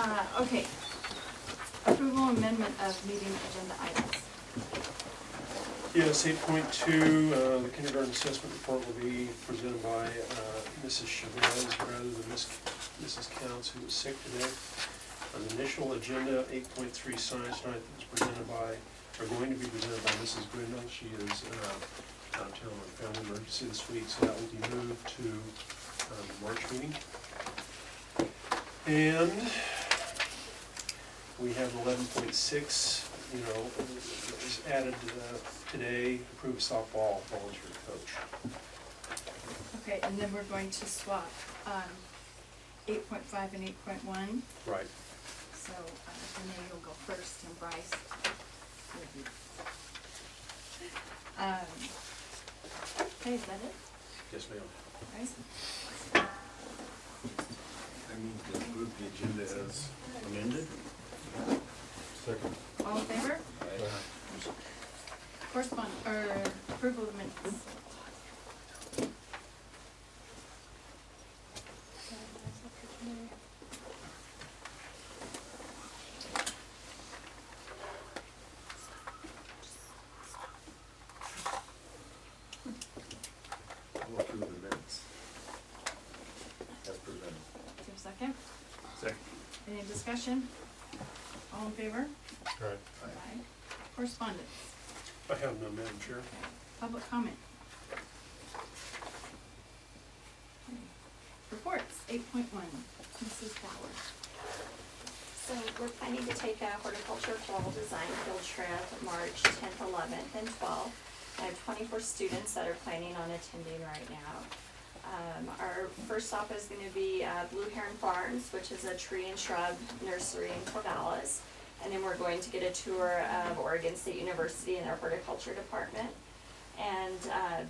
Okay. Approval amendment of meeting agenda items. Yes, 8.2, the kindergarten assessment report will be presented by Mrs. Chavez rather than Mrs. Counts, who was sick today. On the initial agenda, 8.3 science night is presented by, or going to be presented by Mrs. Grindle. She is out of town on a family emergency this week, so that will be moved to the March meeting. And we have 11.6, is added today, approved softball volunteer coach. Okay, and then we're going to swap 8.5 and 8.1. Right. So Renee, you'll go first, and Bryce. Okay, is that it? Yes, ma'am. Bryce? I move to approve the agenda as amended. Second. All in favor? Correspondence, or approval of minutes. I'll approve the minutes as presented. Is there a second? Second. Any discussion? All in favor? All right. Aye. Correspondence. I have no, Madam Chair. Okay. Public comment. Okay. Reports, 8.1, Mrs. Bauer. So we're planning to take a horticulture fall design field trip March 10th, 11th, and 12th. I have 24 students that are planning on attending right now. Our first stop is going to be Blue Heron Farms, which is a tree and shrub nursery in Corvallis. And then we're going to get a tour of Oregon State University and their horticulture department. And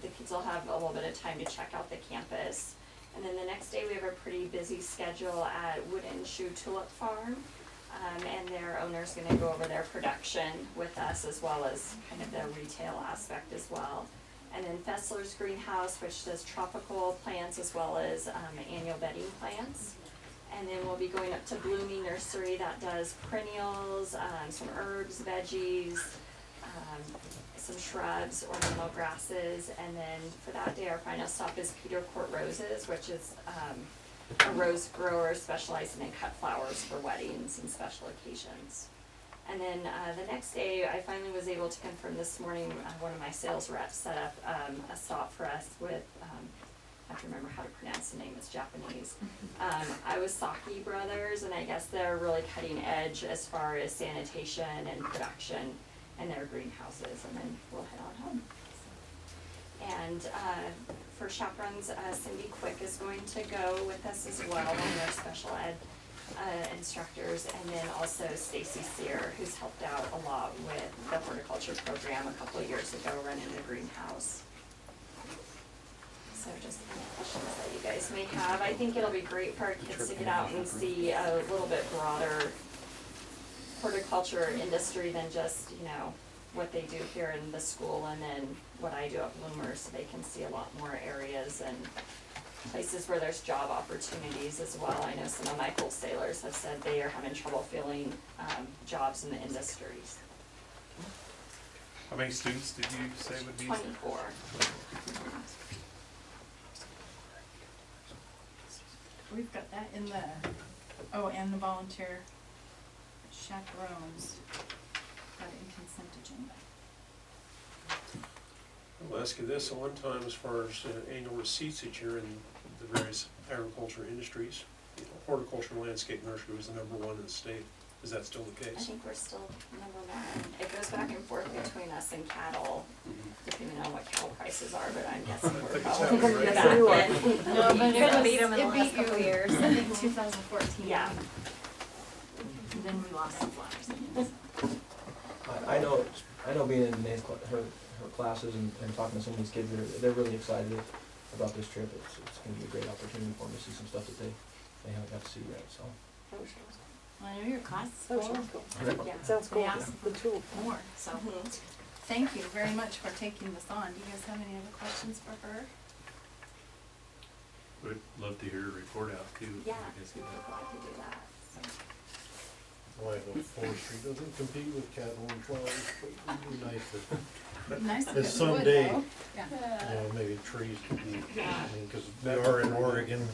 the kids will have a little bit of time to check out the campus. And then the next day we have a pretty busy schedule at Wooden Shoe Tulip Farm. And their owner's gonna go over their production with us, as well as kind of the retail aspect as well. And then Fessler's Greenhouse, which does tropical plants as well as annual bedding plants. And then we'll be going up to Bloomy Nursery that does perennials, some herbs, veggies, some shrubs, ornamental grasses. And then for that day, our final stop is Peter Court Roses, which is a rose grower specializing in cut flowers for weddings and special occasions. And then the next day, I finally was able to confirm this morning, one of my sales reps set up a stop for us with, I have to remember how to pronounce the name, it's Japanese. Iwasaki Brothers, and I guess they're really cutting edge as far as sanitation and production and their greenhouses, and then we'll head on home. And for chaperones, Cindy Quick is going to go with us as well, one of our special ed instructors, and then also Stacy Sear, who's helped out a lot with the horticulture program a couple of years ago running the greenhouse. So just any questions that you guys may have. I think it'll be great for our kids to get out and see a little bit broader horticulture industry than just, what they do here in the school and then what I do at Bloomer, so they can see a lot more areas and places where there's job opportunities as well. I know some of my wholesalers have said they are having trouble filling jobs in the industries. How many students did you say would be? 24. We've got that in the, and the volunteer chaperones. Got it in consent agenda. I'll ask you this, at one time, as far as annual receipts each year in the various agriculture industries, horticulture and landscape nursery was the #1 in the state. Is that still the I case? think we're still #1. It goes back and forth between us and cattle, depending on what cattle prices are, but I'm guessing we're think it's probably happening, right? back then. No, but You couldn't beat 'em in the last beat couple you, years. I think 2014. Yeah. And then we lost some flowers again. I know being in her classes and talking to some of these kids, they're really excited about this trip. It's gonna be a great opportunity for them to see some stuff that they haven't got to see yet, so. Well, I know your class is full. Yeah. Sounds They cool. asked for more, so Mhm. thank you very much for taking this on. Do you guys have any other questions for her? Would love to hear a report out too. Yeah, we're glad to do that, so. Well, I know forestry doesn't compete with cattle and flowers, but it'd be nice if, Nice to if get wood someday, though. maybe trees could be, Yeah. I mean, cause we are in Oregon.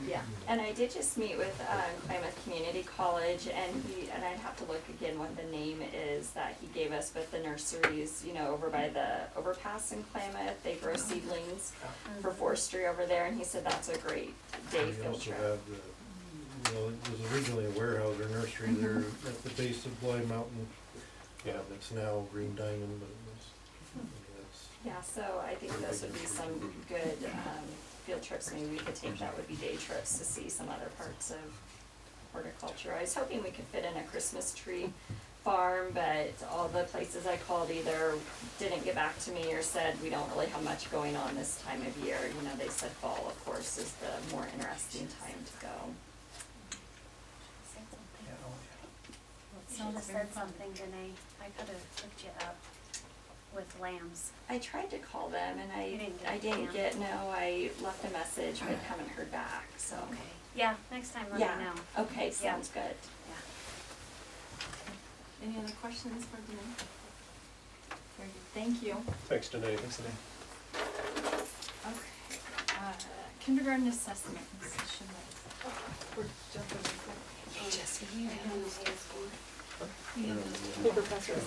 Yeah, and I did just meet with Klamath Community College, and I'd have to look again what the name is that he gave us, but the nurseries, over by the overpass in Klamath, they grow seedlings for forestry over there, and he said that's a great day We field also trip. have it was originally a warehouse or nursery there at the base of Bly Mountain. Yeah. It's now Green Diamond, but it's, Yeah, so I think those would be some good field trips, maybe we could take that would be day trips to see some other parts of horticulture. I was hoping we could fit in a Christmas tree farm, but all the places I called either didn't get back to me or said we don't really have much going on this time of year. They said fall, of course, is the more interesting time to go. Said something. You Sounds should have very said fun. something, Danae. I could have hooked you up with lambs. I tried to call them and You didn't get I a didn't chance. get, no, I left a message but haven't heard back, so. Okay. Yeah, next time let me Yeah, know. okay, sounds good. Yeah. Any other questions for Danae? Very good, thank you. Thanks, Danae. Okay, kindergarten assessment, Mrs. Chavez. We're jumping ahead. Just a minute. Paper pressure.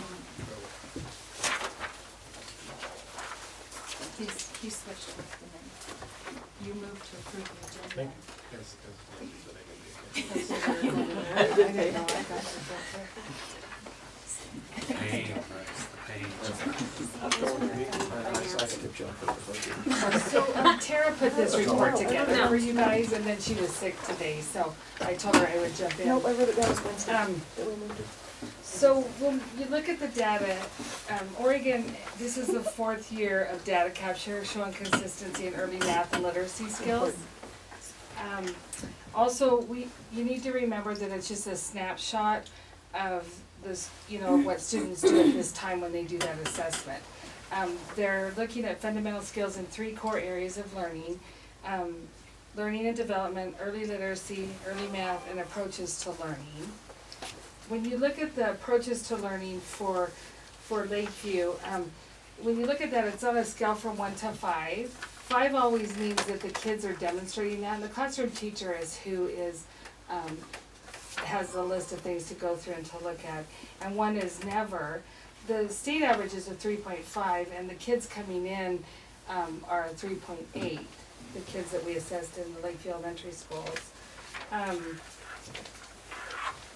He switched with the name. You moved to approve the agenda. Pain, Bryce, the pain. I skipped you on So Tara put this report together for you guys, and then she was sick today, so I told her I would jump in. Nope, I read it, that was Wednesday. That we moved it. So when you look at the data, Oregon, this is the 4th year of data capture showing consistency in early math and literacy skills. Also, you need to remember that it's just a snapshot of this, what students do at this time when they do that assessment. They're looking at fundamental skills in 3 core areas of learning: learning and development, early literacy, early math, and approaches to learning. When you look at the approaches to learning for Lakeview, when you look at that, it's on a scale from 1 to 5. 5 always means that the kids are demonstrating that, and the classroom teacher is who has a list of things to go through and to look at, and 1 is never. The state average is a 3.5, and the kids coming in are a 3.8, the kids that we assessed in the Lakeview Elementary Schools.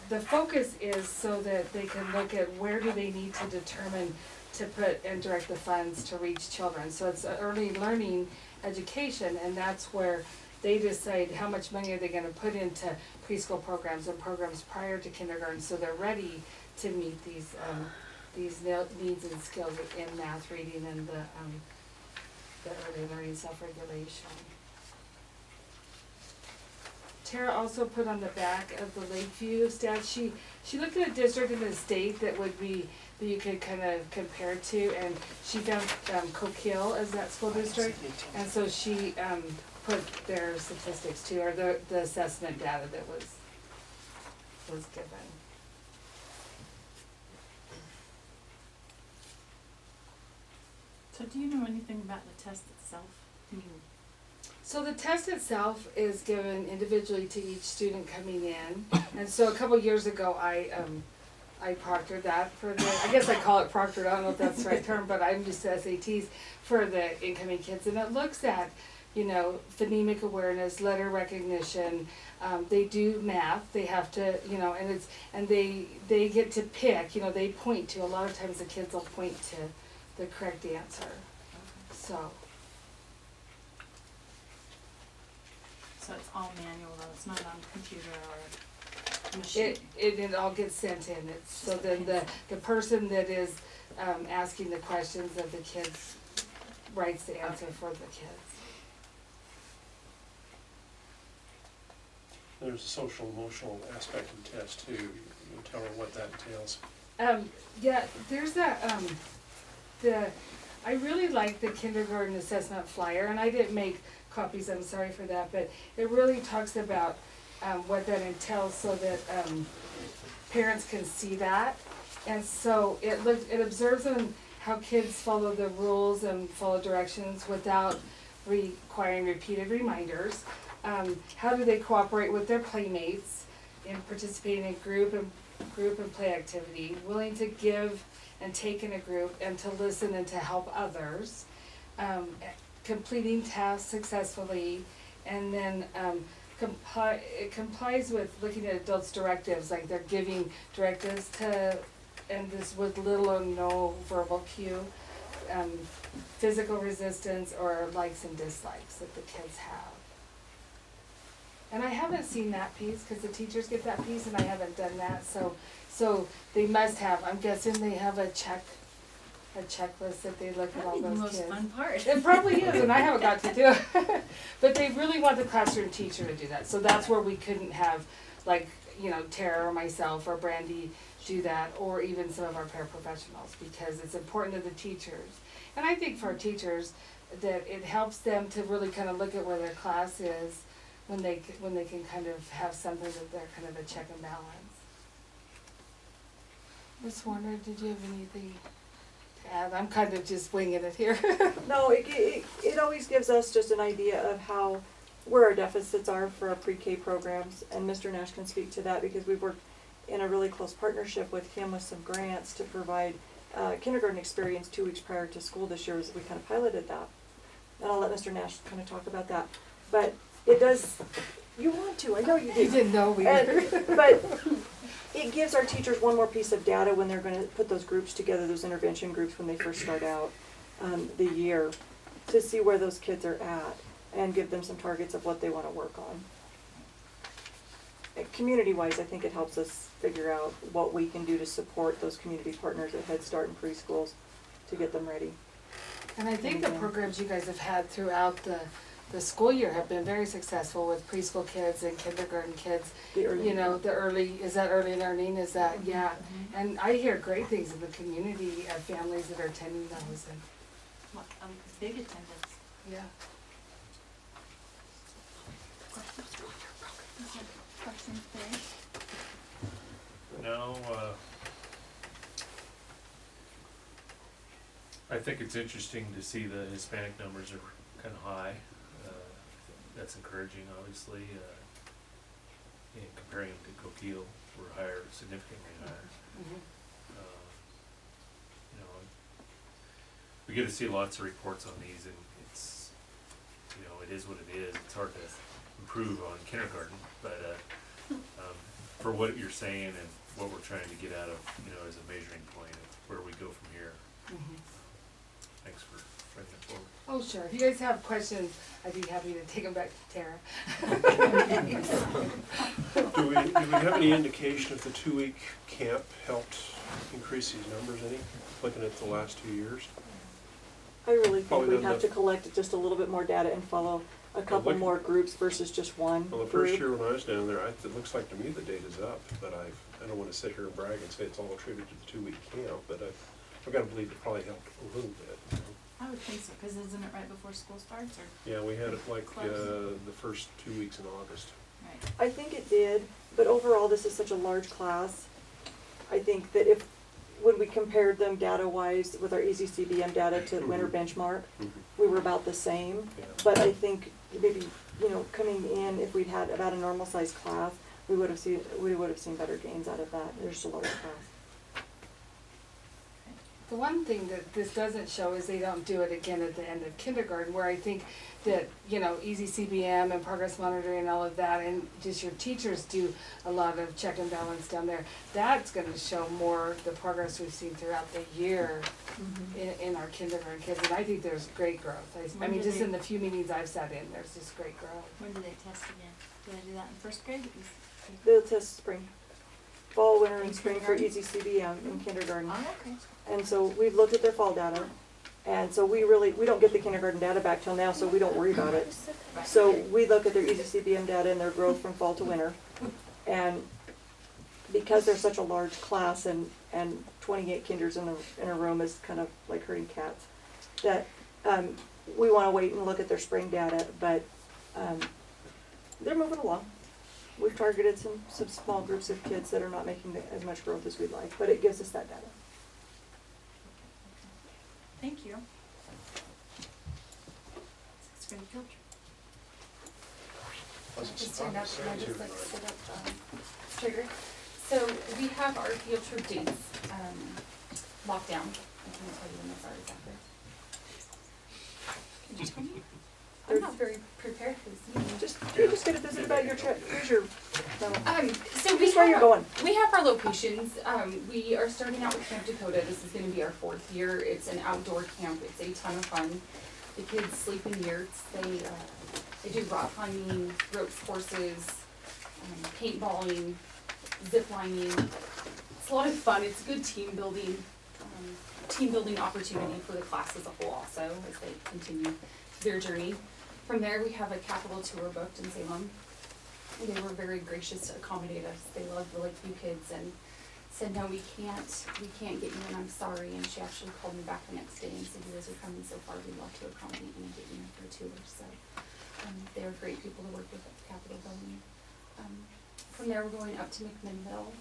The focus is so that they can look at where do they need to determine to put and direct the funds to reach children. So it's early learning education, and that's where they decide how much money are they gonna put into preschool programs and programs prior to kindergarten, so they're ready to meet these needs and skills in math, reading, and the early learning self-regulation. Tara also put on the back of the Lakeview stats, she looked at a district in the state that you could kind of compare to, and she found Coquille as that school district, and so she put their statistics too, or the assessment data that was given. So do you know anything about the test itself? So the test itself is given individually to each student coming in, and so a couple years ago I proctored that for I guess I call it proctored, I don't know if that's the right term, but I'm just SATs for the incoming kids, and it looks at, phonemic awareness, letter recognition, they do math, they have to, and they get to pick, they point to, a lot of times the kids will point to the correct answer, so. So it's all manual though, it's not on computer or machine? It all gets sent in, so then the person that is, asking the questions of the kids writes the answer for the kids. There's a social emotional aspect of the test too. You can tell her what that entails. Yeah, there's that, I really like the kindergarten assessment flyer, and I didn't make copies, I'm sorry for that, but it really talks about what that entails, so that parents can see that. And so it observes them how kids follow the rules and follow directions without requiring repeated reminders. How do they cooperate with their playmates in participating in group and play activity, willing to give and take in a group and to listen and to help others, completing tasks successfully, and then it complies with looking at adults' directives, like they're giving directives to, and this with little or no verbal cue, physical resistance or likes and dislikes that the kids have. And I haven't seen that piece, cause the teachers get that piece and I haven't done that, so they must have, I'm guessing they have a checklist that they look at all That'd be the those kids. most fun part. It probably is, and I haven't got to do it. But they really want the classroom teacher to do that, so that's where we couldn't have, like, you know, Tara or myself or Brandy do that, or even some of our paraprofessionals, because it's important to the teachers. And I think for our teachers, that it helps them to really kind of look at where their class is, when they can kind of have something that they're kind of a check and balance. Ms. Warner, did you have anything to add? I'm kind of just winging it here. No, it always gives us just an idea of where our deficits are for our pre-K programs, and Mr. Nash can speak to that because we've worked in a really close partnership with him with some grants to provide kindergarten experience 2 weeks prior to school this year as we kind of piloted that. And I'll let Mr. Nash kind of talk about that. But it does, you want to, I know you do. You didn't know we were. But it gives our teachers one more piece of data when they're gonna put those groups together, those intervention groups when they first start out the year, to see where those kids are at and give them some targets of what they wanna work on. Community-wise, I think it helps us figure out what we can do to support those community partners at Head Start and preschools to get them ready. And I think the programs you guys have had throughout the school year have been very successful with preschool kids and kindergarten kids. You know, is that early learning? Is that, yeah. And I hear great things in the community of families that are attending those, and Big attendance. yeah. Questions there? No, I think it's interesting to see the Hispanic numbers are kind of high. That's encouraging, obviously. In comparing to Coquille, we're higher, significantly higher. Mhm. You know, we get to see lots of reports on these, and it's, you know, it is what it is. It's hard to improve on kindergarten, but for what you're saying and what we're trying to get out of, you know, as a measuring point of where we go from here. Thanks for bringing that forward. Oh, sure. If you guys have questions, I'd be happy to take them back to Tara. Do we have any indication if the 2-week camp helped increase these numbers any, looking at the last 2 years? I really think Probably we have doesn't to collect just a little bit more data and follow a couple look- more groups versus just one Well, the group. first year when I was down there, it looks like to me the data's up, but I don't wanna sit here and brag and say it's all attributed to the 2-week camp, but I've gotta believe it probably helped a little bit. You know? I would think so, because isn't it right before school starts, or? Yeah, we had it like Close. the first 2 weeks in August. Right. I think it did, but overall, this is such a large class. I think that when we compared them data-wise with our EasyCBM data to winter benchmark, we were about the same. Yeah. But I think maybe, you know, coming in, if we'd had about a normal-sized class, we would have seen better gains out of that. There's a lower class. The one thing that this doesn't show is they don't do it again at the end of kindergarten, where I think that, you know, easy CBM and progress monitoring and all of that, and just your teachers do a lot of check and balance down there. That's gonna show more the progress we've seen throughout the year in our kindergarten kids, and I think there's great growth. I When mean, do just they- in the few meetings I've sat in, there's just great growth. When do they test again? Do they do that in first grade? They'll test spring, fall, winter, and In spring for kindergarten? easy CBM in kindergarten. Oh, okay. And so we've looked at their fall data, and so we don't get the kindergarten data back till now, so we don't worry about it. Right. So we look at their easy CBM data and their growth from fall to winter. And because they're such a large class and 28 kinders in a room is kind of like herding cats, that we wanna wait and look at their spring data, but they're moving along. we've targeted some small groups of kids that are not making as much growth as we'd like, but it gives us that data. Thank you. It's great field trip. Wasn't Just stopping stand up, to and I say just too, like right? sit up straighter. So we have our field trip dates locked down. I can tell you when those are exactly. Can you tell me? I'm not very prepared for this meeting. You're just gonna visit about your trip, here's your, no, So we here's where you're have, going. we have our locations. We are starting out with Camp Dakota. This is gonna be our 4th year. It's an outdoor camp. It's a ton of fun. The kids sleep in yurts. They do rock climbing, ropes courses, paintballing, zip lining. It's a lot of fun. It's a good team building opportunity for the class as a whole also as they continue their journey. From there, we have a capital tour booked in Salem. They were very gracious to accommodate us. They loved the Lakeview kids and said, no, we can't get you in, I'm sorry. And she actually called me back the next day and said, you guys are coming so far, we'd love to accommodate you and get you in for a tour. So they were great people to work with at the Capitol building. From there, we're going up to McMinnville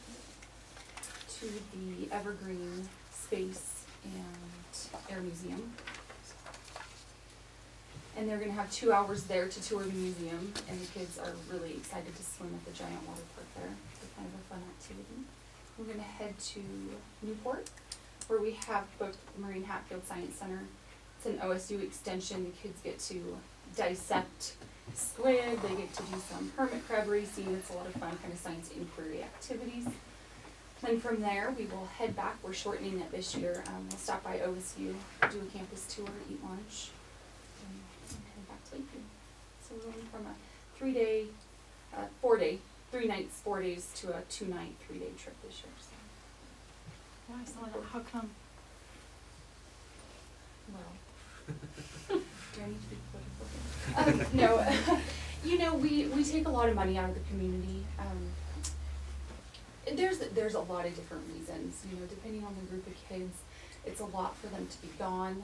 to the Evergreen Space and Air Museum. And they're gonna have 2 hours there to tour the museum, and the kids are really excited to swim at the giant water park there. It's kind of a fun activity. We're gonna head to Newport, where we have booked Marine Hatfield Science Center. It's an OSU extension. The kids get to dissect squid, they get to do some hermit crab racing. It's a lot of fun kind of science inquiry activities. Then from there, we will head back. We're shortening it this year. We'll stop by OSU, do a campus tour, eat lunch, and head back to Lakeview. So we're going from a 3-day, 4-day, 3 nights, 4 days to a 2-night, 3-day trip this year. So. Yeah, I saw that. How come? Well, do I need to be political? No, you know, we take a lot of money out of the community. There's a lot of different reasons, you know, depending on the group of kids. It's a lot for them to be gone.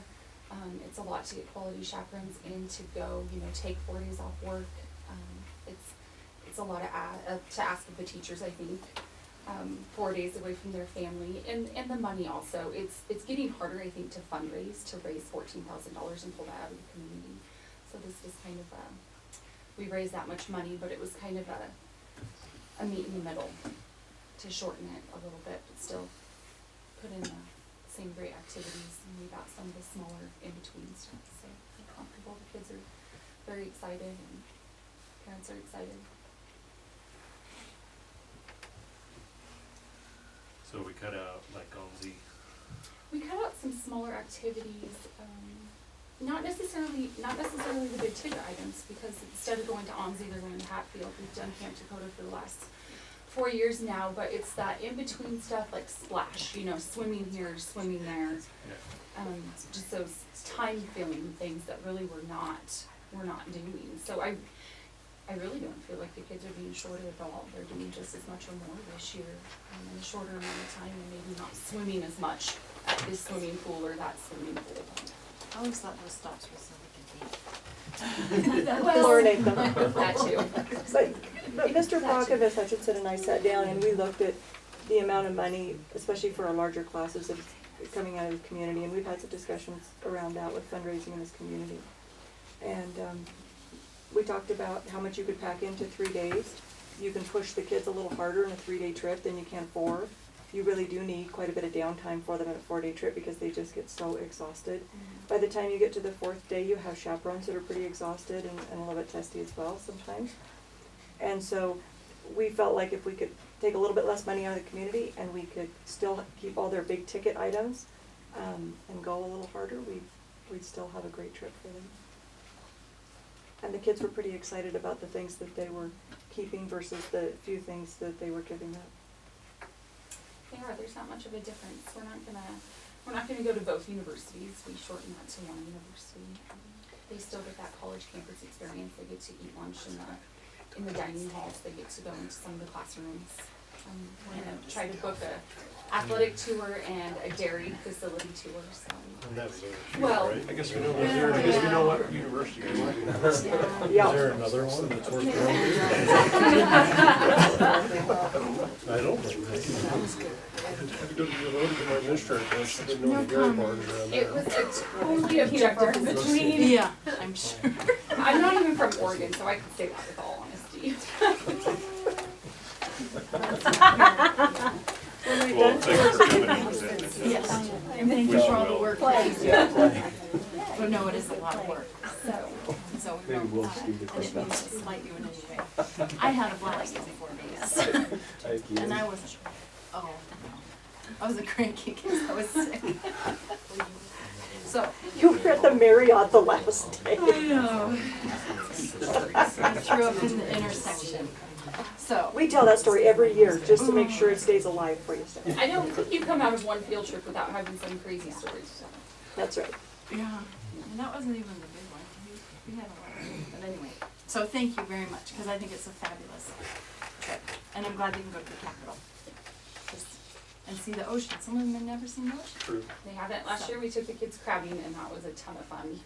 It's a lot to get quality chaperones in to go, you know, take 4 days off work. It's a lot to ask of the teachers, I think. 4 days away from their family, and the money also. It's getting harder, I think, to fundraise, to raise $14,000 and pull that out of the community. So this was kind of we raised that much money, but it was kind of a meet in the middle to shorten it a little bit, but still put in the same great activities and leave out some of the smaller in-between stuff. So I'm comfortable. The kids are very excited and parents are excited. So we cut out like OMZ. We cut out some smaller activities, not necessarily the big ticket items, because instead of going to OMSI, they're going to Hatfield. We've done Camp Dakota for the last 4 years now, but it's that in-between stuff like splash, you know, swimming here, swimming there. Yeah. Just those time-filling things that really we're not doing. So I really don't feel like the kids are being shorted at all. They're doing just as much or more this year in a shorter amount of time, and maybe not swimming as much at this swimming pool or that swimming pool. I always thought those stops were so we could date. Chlorinate them. That too. But Mr. Bakovich Hutchinson and I sat down and we looked at the amount of money, especially for our larger classes of coming out of the community, and we've had some discussions around that with fundraising in this community. And we talked about how much you could pack into 3 days. You can push the kids a little harder in a 3-day trip than you can 4. You really do need quite a bit of downtime for them in a 4-day trip because they just get so exhausted. By the time you get to the 4th day, you have chaperones that are pretty exhausted and a little bit testy as well sometimes. And so we felt like if we could take a little bit less money out of the community and we could still keep all their big ticket items and go a little harder, we'd still have a great trip for them. And the kids were pretty excited about the things that they were keeping versus the few things that they were giving up. There's not much of a difference. We're not gonna go to both universities. We shorten that to one university. They still get that college campus experience. They get to eat lunch in the dining halls. They get to go into some of the classrooms. We're gonna try to book a athletic tour and a dairy facility tour, so. And that's a, Well- right? I guess we know what, I guess we know what university you're looking at. Is there another one that's worth going to? I don't think that. I had to go to the road to my administrator, I didn't know the dairy bars around there. It was a totally objective between, Yeah, I'm sure. I'm not even from Oregon, so I can say that with all honesty. When we've Well, done thanks tours, for coming and presenting. Yes, and thank you for all the work. Yeah, play. But no, it is a lot of work, So, so we Maybe we'll won't, just do the I didn't mean to Christmas. slight you in any way. I had a blast these 4 days, Thank you. and I wasn't, oh, no. I was a cranky because I was sick. So, you were at the Marriott the last day. I know. I threw up in the intersection, so. We tell that story every year just to make sure it stays alive for you, Stephanie. I don't think you come out of one field trip without having some crazy stories, so. That's right. Yeah, and that wasn't even the big one. We had a lot of them, but anyway. So thank you very much, because I think it's a fabulous trip, and I'm glad they can go to the Capitol. And see the ocean. Some of them have never seen the ocean. True. They haven't. Last year we took the kids crabbing and that was a ton of fun.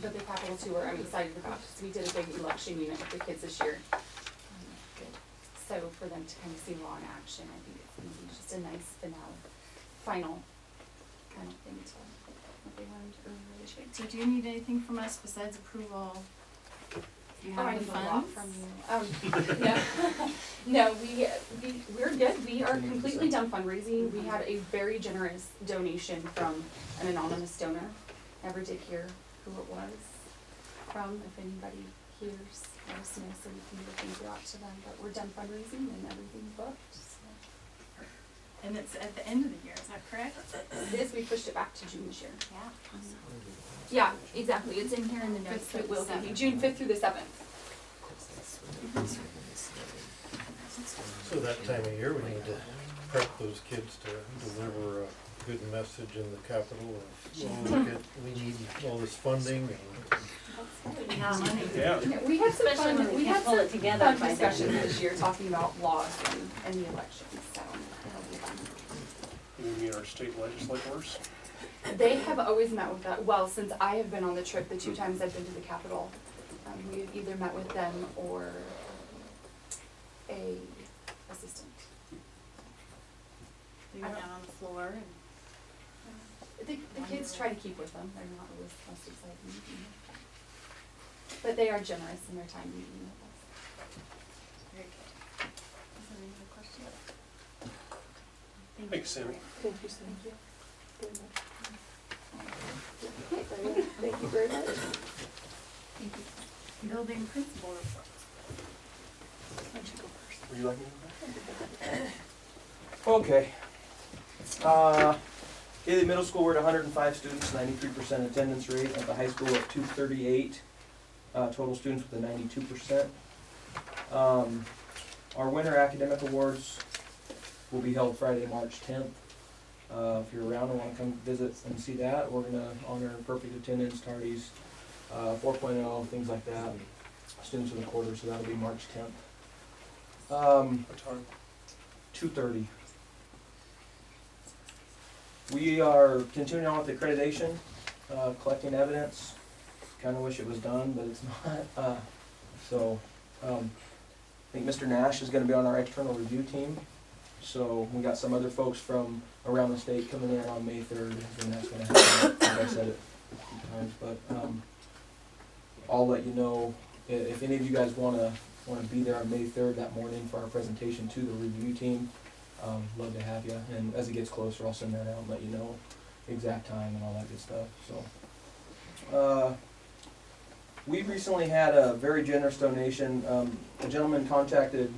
But the Capitol tour I'm excited about because we did a big election unit with the kids this year. So for them to kind of see law in action, I think it's going to be just a nice final kind of thing to what they learned earlier this year. So do you need anything from us besides approval? Do you Oh, I have the need a lot funds? from you. No, we're good. We are completely done fundraising. We had a very generous donation from an anonymous donor. Never did hear who it was from. If anybody hears, let us know so we can get things out to them. But we're done fundraising and everything's booked. So. And it's at the end of the year, is that correct? It is. We pushed it back to June this year. Yeah. Yeah, exactly. It's in here in the notes. It will be June 5th through the 7th. So that time of year, we need to prep those kids to deliver a good message in the Capitol. And look at, we need all this funding and Yeah. We had some Especially fun. when we We can't had pull some it together fun by discussions then. this year talking about laws and the elections. So it'll be fun. You mean our state legislators? They have always met with that. Well, since I have been on the trip, the 2 times I've been to the Capitol, we have either met with them or a assistant. You go down on the floor and. The kids try to keep with them. They're not always the most exciting. But they are generous in their time meeting with us. Very good. Is there any other questions? Thanks, Sammy. Thank you, Sam. Thank you very much. Thank you. Building principal reports. Why don't you go first? Would you like me to go back? Okay. Haley Middle School, we're at 105 students, 93% attendance rate. At the high school at 238, total students with a 92%. Our winter academic awards will be held Friday, March 10th. If you're around and want to come visit and see that, we're going to honor perfect attendance, tardies, 4.0, things like that. Students of the quarter, so that'll be March 10th. What time? 2:30. We are continuing on with accreditation, collecting evidence. Kind of wish it was done, but it's not. I think Mr. Nash is going to be on our external review team. So we got some other folks from around the state coming in on May 3rd, and that's going to happen. I think I said it a few times, but I'll let you know if any of you guys want to be there on May 3rd that morning for our presentation to the review team. Love to have you, and as it gets closer, I'll send that out and let you know exact time and all that good stuff. So, we recently had a very generous donation. A gentleman contacted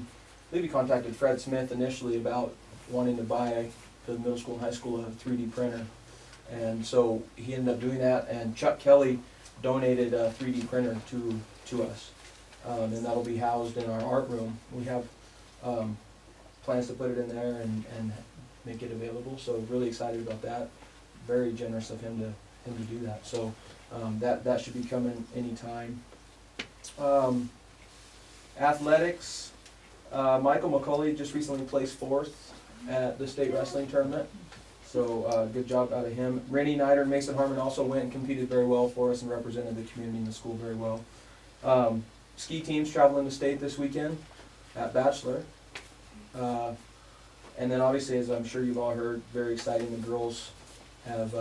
Fred Smith initially about wanting to buy for the middle school and high school a 3D printer, and so he ended up doing that. And Chuck Kelly donated a 3D printer to us, and that'll be housed in our art room. We have plans to put it in there and make it available. So really excited about that. Very generous of him to do that. So that should be coming anytime. Athletics. Michael McCauley just recently placed 4th at the state wrestling tournament. So, good job out of him. Rennie Nider and Mason Harmon also went and competed very well for us and represented the community and the school very well. Ski teams traveling the state this weekend at Bachelor. And then obviously, as I'm sure you've all heard, very exciting, the girls have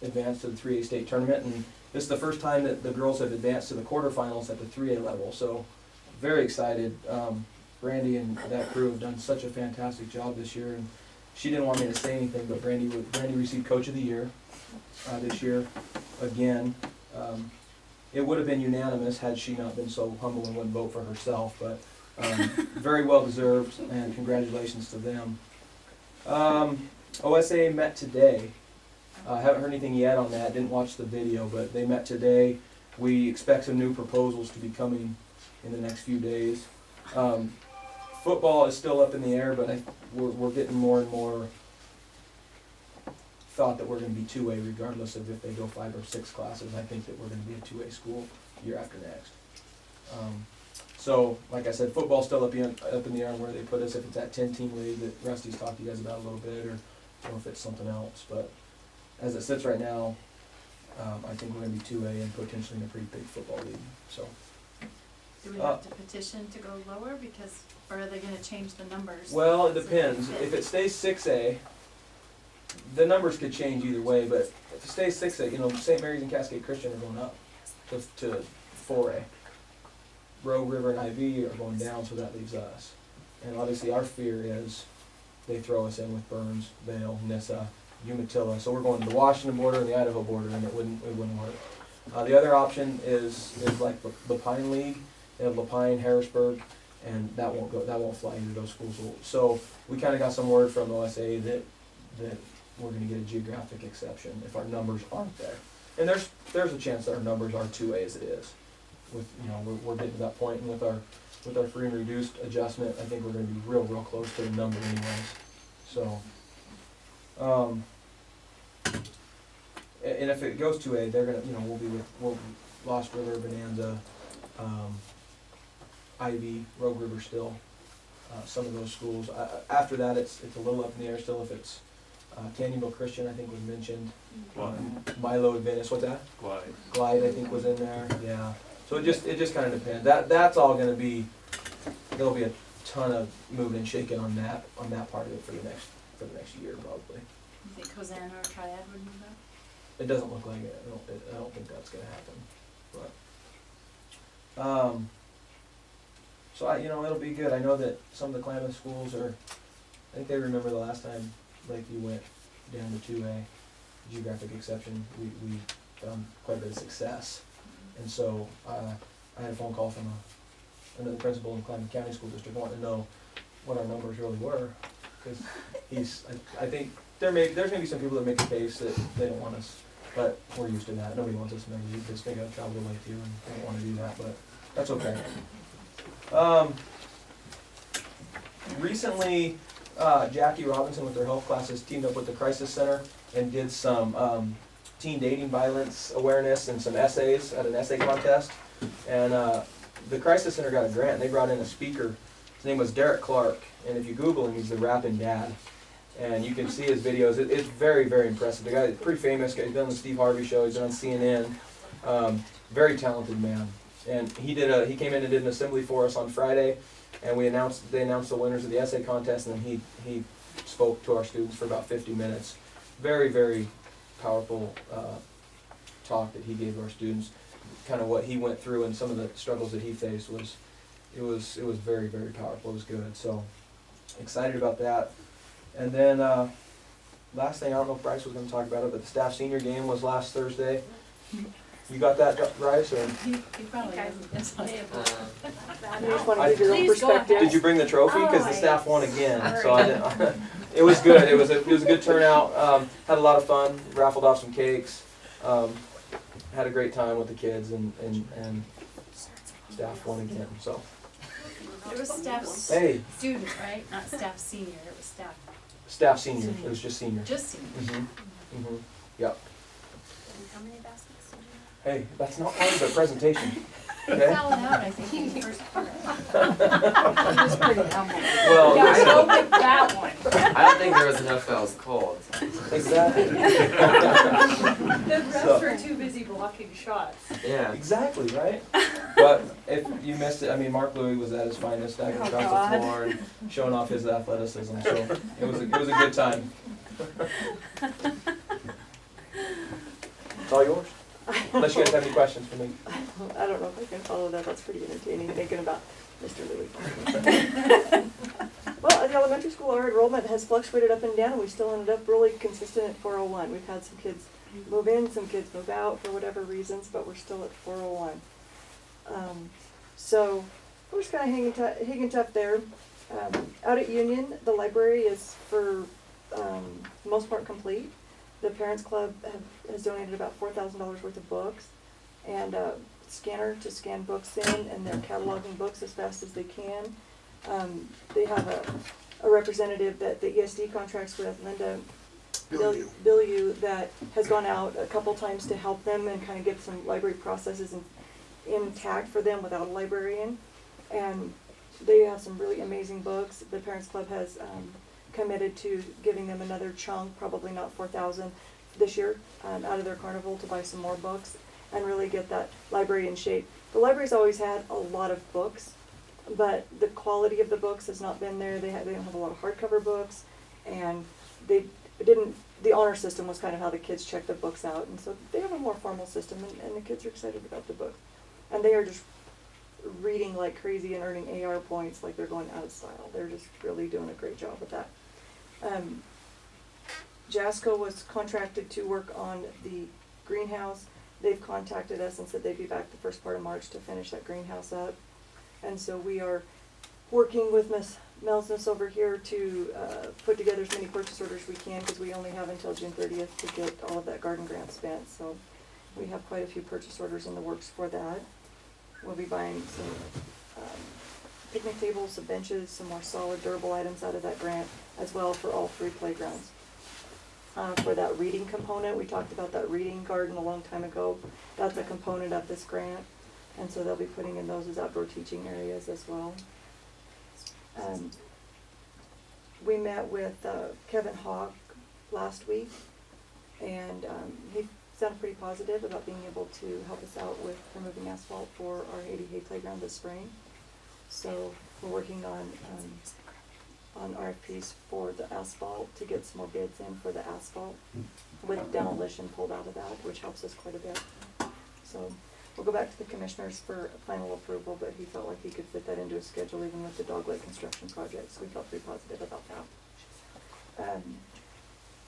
advanced to the 3A state tournament. And this is the first time that the girls have advanced to the quarterfinals at the 3A level. So, very excited. Brandy and that crew have done such a fantastic job this year. And she didn't want me to say anything, but Brandy received Coach of the Year this year again. It would have been unanimous had she not been so humble and wouldn't vote for herself, but very well deserved, and congratulations to them. OSA met today. Haven't heard anything yet on that, didn't watch the video, but they met today. We expect some new proposals to be coming in the next few days. Football is still up in the air, but we're getting more and more thought that we're going to be 2A regardless of if they go 5 or 6 classes. I think that we're going to be a 2A school year after next. So, like I said, football's still up in the air on where they put us, if it's that 10-team league that Rusty's talked to you guys about a little bit, or if it's something else. But as it sits right now, I think we're going to be 2A and potentially in a pretty big football league. So. Do we have to petition to go lower, because, or are they gonna change the numbers? Well, it depends. If it stays 6A, the numbers could change either way, but if it stays 6A, you know, St. Mary's and Cascade Christian are going up to 4A. Rogue River and IV are going down, so that leaves us. And obviously our fear is they throw us in with Burns, Vail, Nissa, Umatilla. So we're going to the Washington border and the Idaho border, and it wouldn't work. The other option is like the Pine League. They have Lapine, Harrisburg, and that won't fly into those schools. So we kind of got some word from OSA that we're going to get a geographic exception if our numbers aren't there. And there's a chance that our numbers are 2A as it is. With, you know, we're getting to that point, and with our free and reduced adjustment, I think we're going to be real close to the number anyways. So, and if it goes 2A, they're gonna, you know, we'll Lost River, Bonanza, Ivy, Rogue River still, some of those schools. After that, it's a little up in the air still if it's Canyonville Christian, I think was mentioned. Milo Adventist, what's that? Glide, I think was in there. Yeah. So it just kind of depends. That's all going to be. There'll be a ton of moving and shaking on that part of it for the next year probably. You think Hosanna or Triad would move up? It doesn't look like it. I don't think that's going to happen. But so it'll be good. I know that some of the Klamath schools I think they remember the last time Lakeview went down to 2A, geographic exception. We found quite a bit of success, and so I had a phone call from another principal in Klamath County School District wanting to know what our numbers really were, because I think there's going to be some people that make a case that they don't want us, but we're used to that. Nobody wants us to maybe just they got to travel to Lakeview and they don't want to do that, but that's okay. Recently, Jackie Robinson with their health classes teamed up with the Crisis Center and did some teen dating violence awareness and some essays at an essay contest. And the Crisis Center got a grant, and they brought in a speaker. His name was Derek Clark, and if you Google him, he's the rapping dad. And you can see his videos. It's very, very impressive. The guy is pretty famous. He's been on the Steve Harvey Show. He's been on CNN. Very talented man. And he came in and did an assembly for us on Friday, and they announced the winners of the essay contest, and then he spoke to our students for about 50 minutes. Very, very powerful talk that he gave our students. Kind of what he went through and some of the struggles that he faced was very, very powerful. It was good. So excited about that. And then last thing, I don't know if Bryce was going to talk about it, but the staff senior game was last Thursday. You got that, Bryce? Or? He probably hasn't. You just want to give your own perspective. Did you bring the trophy? Because the staff won again. So I didn't, it was good. It was a good turnout. Had a lot of fun. Raffled off some cakes. Had a great time with the kids, and staff won again. So. It was staff student, right? Not staff senior. It was staff. Staff senior. It was just senior. Just senior. Mm-hmm. Mm-hmm. Yep. And how many baskets did you have? Hey, that's not part of the presentation. He Okay. fell out, I think, in the first quarter. He was pretty humble. Well, Yeah, I go don't, with that one. I don't think there was enough that was cold. Exactly. The So- refs were too busy blocking shots. Yeah. Exactly, right? But if you missed it, I mean, Mark Louis was at his finest, stacking Oh, across God. the floor and showing off his athleticism, so it was a good time. It's all yours, unless you guys have any questions for me. I don't know if I can follow that, that's pretty entertaining, thinking about Mr. Louis. Well, at the elementary school, our enrollment has fluctuated up and down, and we still ended up really consistent at 401. We've had some kids move in, some kids move out for whatever reasons, but we're still at 401. So we're just kind of hanging tough there. Out at Union, the library is for the most part complete. The Parents Club has donated about $4,000 worth of books and a scanner to scan books in, and they're cataloging books as fast as they can. They have a representative that the ESD contracts with, Linda Billiou, that has gone out a couple times to help them and kind of get some library processes intact for them without a librarian. And they have some really amazing books. The Parents Club has committed to giving them another chunk, probably not $4,000 this year, out of their carnival to buy some more books and really get that library in shape. The library's always had a lot of books, but the quality of the books has not been there. They don't have a lot of hardcover books, and the honor system was kind of how the kids checked the books out, and so they have a more formal system, and the kids are excited about the book. And they are just reading like crazy and earning AR points like they're going out of style. They're just really doing a great job with that. JASCO was contracted to work on the greenhouse. They've contacted us and said they'd be back the first part of March to finish that greenhouse up. And so we are working with Miss Melsness over here to put together as many purchase orders we can, because we only have until June 30th to get all of that garden grant spent. So we have quite a few purchase orders in the works for that. We'll be buying some picnic tables, some benches, some more solid durable items out of that grant as well for all 3 playgrounds. For that reading component, we talked about that reading garden a long time ago. That's a component of this grant, and so they'll be putting in those as outdoor teaching areas as well. We met with Kevin Hawk last week, and he sounded pretty positive about being able to help us out with removing asphalt for our 80 Hay playground this spring. So we're working on RFPs for the asphalt to get some more bids in for the asphalt with demolition pulled out of that, which helps us quite a bit. So we'll go back to the commissioners for final approval, but he felt like he could fit that into his schedule even with the dogleg construction project, so we felt pretty positive about that.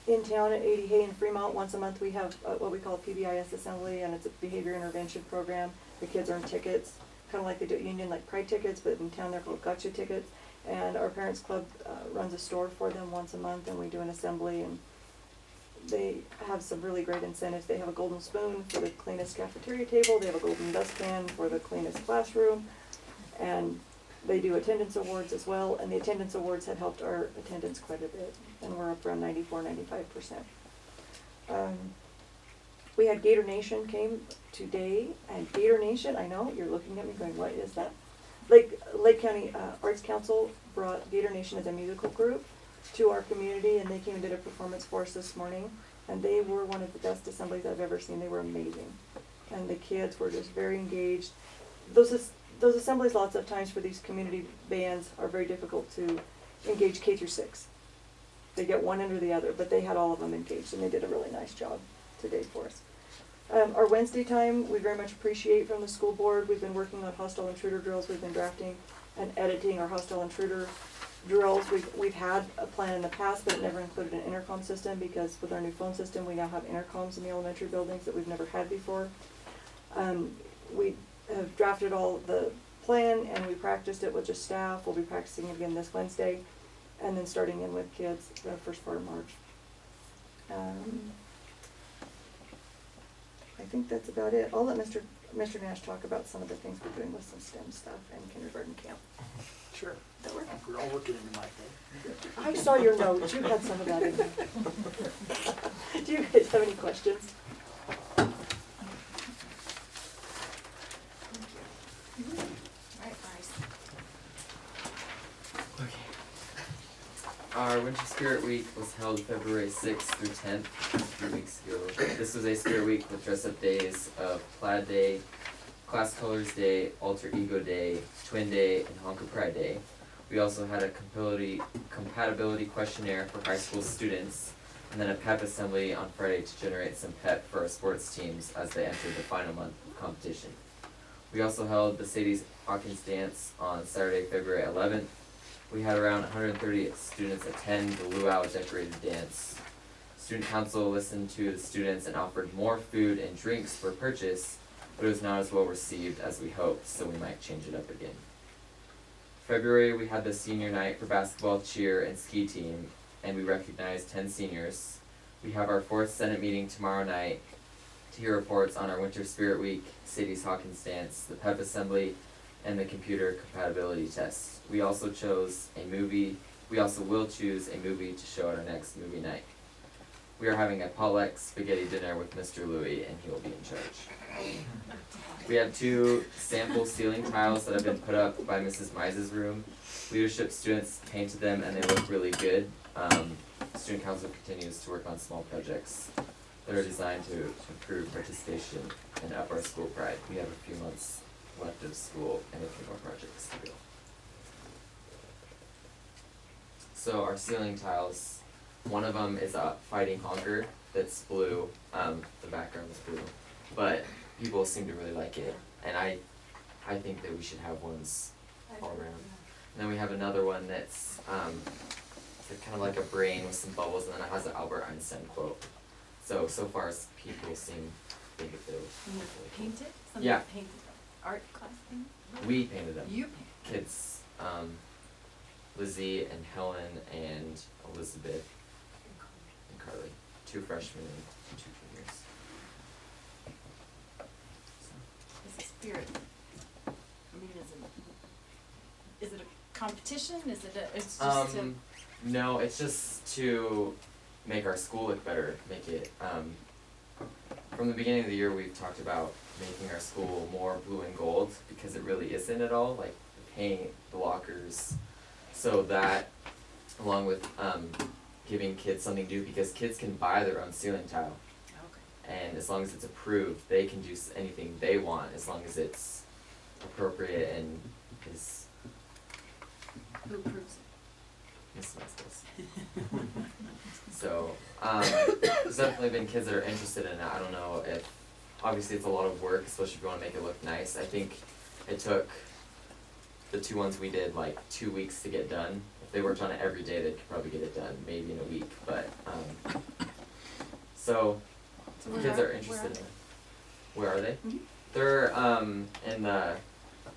In town at 80 Hay in Fremont, once a month we have what we call a PBIS assembly, and it's a behavior intervention program. The kids earn tickets, kind of like they do at Union, like Pride tickets, but in town they're called Gotcha tickets. And our Parents Club runs a store for them once a month, and we do an assembly, and they have some really great incentives. They have a golden spoon for the cleanest cafeteria table, they have a golden dustpan for the cleanest classroom, and they do attendance awards as well, and the attendance awards have helped our attendance quite a bit, and we're up around 94–95%. We had Gator Nation came today, and Gator Nation, I know, you're looking at me going, what is that? Lake County Arts Council brought Gator Nation as a musical group to our community, and they came and did a performance for us this morning, and they were one of the best assemblies I've ever seen. They were amazing, and the kids were just very engaged. Those assemblies, lots of times for these community bands, are very difficult to engage K through 6. They get one end or the other, but they had all of them engaged, and they did a really nice job today for us. Our Wednesday time, we very much appreciate from the school board. We've been working on hostile intruder drills. We've been drafting and editing our hostile intruder drills. We've had a plan in the past, but it never included an intercom system, because with our new phone system, we now have intercoms in the elementary buildings that we've never had before. We have drafted all the plan, and we practiced it with just staff. We'll be practicing again this Wednesday, and then starting in with kids the first part of March. I think that's about it. I'll let Mr. Nash talk about some of the things we're doing with some STEM stuff and kindergarten camp. Sure. That work? We're all working into my thing. I saw your notes. You had some of that in there. Do you guys have any questions? Right, Bryce. Our Winter Spirit Week was held February 6th through 10th, 3 weeks ago. This was a Spirit Week with dress-up days of Plaid Day, Class Colors Day, Alter Ego Day, Twin Day, and Honker Pride Day. We also had a compatibility questionnaire for high school students, and then a pep assembly on Friday to generate some pep for our sports teams as they entered the final month of competition. We also held the Sadie's Hawkins dance on Saturday, February 11th. We had around 130 students attend the luau decorated dance. Student council listened to the students and offered more food and drinks for purchase, but it was not as well received as we hoped, so we might change it up again. February, we had the senior night for basketball, cheer, and ski team, and we recognized 10 seniors. We have our 4th Senate meeting tomorrow night to hear reports on our Winter Spirit Week, Sadie's Hawkins dance, the pep assembly, and the computer compatibility test. We also will choose a movie to show at our next movie night. We are having a potluck spaghetti dinner with Mr. Louie, and he will be in charge. We have 2 sample ceiling tiles that have been put up by Mrs. Mize's room. Leadership students painted them and they look really good. Student council continues to work on small projects that are designed to improve participation and up our school pride. We have a few months left of school and a few more projects to go. So our ceiling tiles, one of them is a fighting honker that's blue, the background is blue, but people seem to really like it, and I think that we should have ones all around. And then we have another one that's kind of like a brain with some bubbles, and then it has an Albert Einstein quote. So far people seem to think that And they're painted? Yeah. Somebody painted them. Art class painted? we painted them. You painted? Kids, Lizzie and Helen and Elizabeth and Carly, 2 freshmen and 2 juniors. It's a spirit. I mean, is it a competition? Is it it's just to, No, it's just to make our school look better, make it, from the beginning of the year, we've talked about making our school more blue and gold, because it really isn't at all, like the paint, the lockers, so that, along with, giving kids something to do, because kids can buy their own ceiling tile, okay. and as long as it's approved, they can do anything they want, as long as it's appropriate and is Who approves it? Miss Mescos. So, there's definitely been kids that are interested in it. I don't know if, obviously it's a lot of work, especially if you wanna make it look nice. I think it took the 2 ones we did like 2 weeks to get done. If they worked on it every day, they could probably get it done, maybe in a week, but, so where kids are- are interested in where it. Where are they? Mhm. They're, in the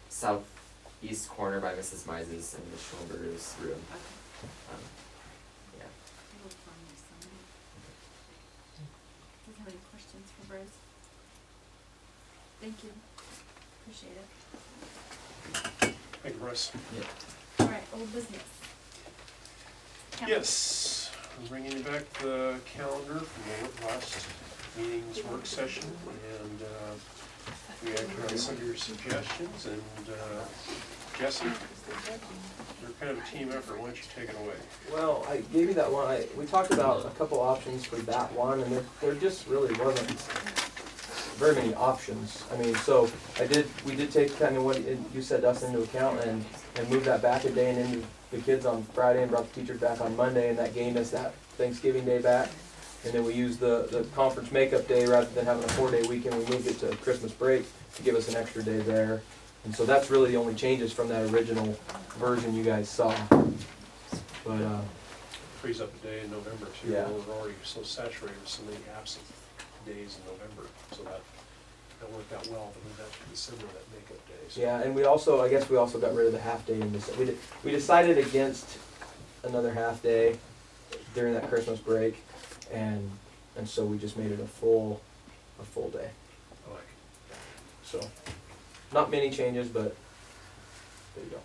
southeast corner by Mrs. Mize's in the Schoenberger's room. Okay. Yeah. We'll find this somebody. Do you have any questions for Bryce? Thank you. Appreciate it. Thank you, Bryce. Yeah. Alright, old business. Count. Yes, I'm bringing you back the calendar from the last meeting's work session, and we acted on some of your suggestions, and Jesse, you're kind of a team effort, why don't you take it away? Well, I gave you that one, we talked about a couple options for that one, and there just really wasn't very many options. I mean, so we did take kind of what you said to us into account and move that back a day and into the kids on Friday and brought the teachers back on Monday, and that gained us that Thanksgiving Day back. And then we used the conference makeup day rather than having a 4-day weekend, we moved it to Christmas break to give us an extra day there. And so that's really the only changes from that original version you guys saw. But, Frees up a day in November too, Yeah. we're already so saturated with so many absent days in November, so that worked out well, to move that to December, that makeup day. So yeah, and I guess we also got rid of the half day in December. We decided against another half day during that Christmas break, and so we just made it a full day. I like it. So, not many changes, but there you go.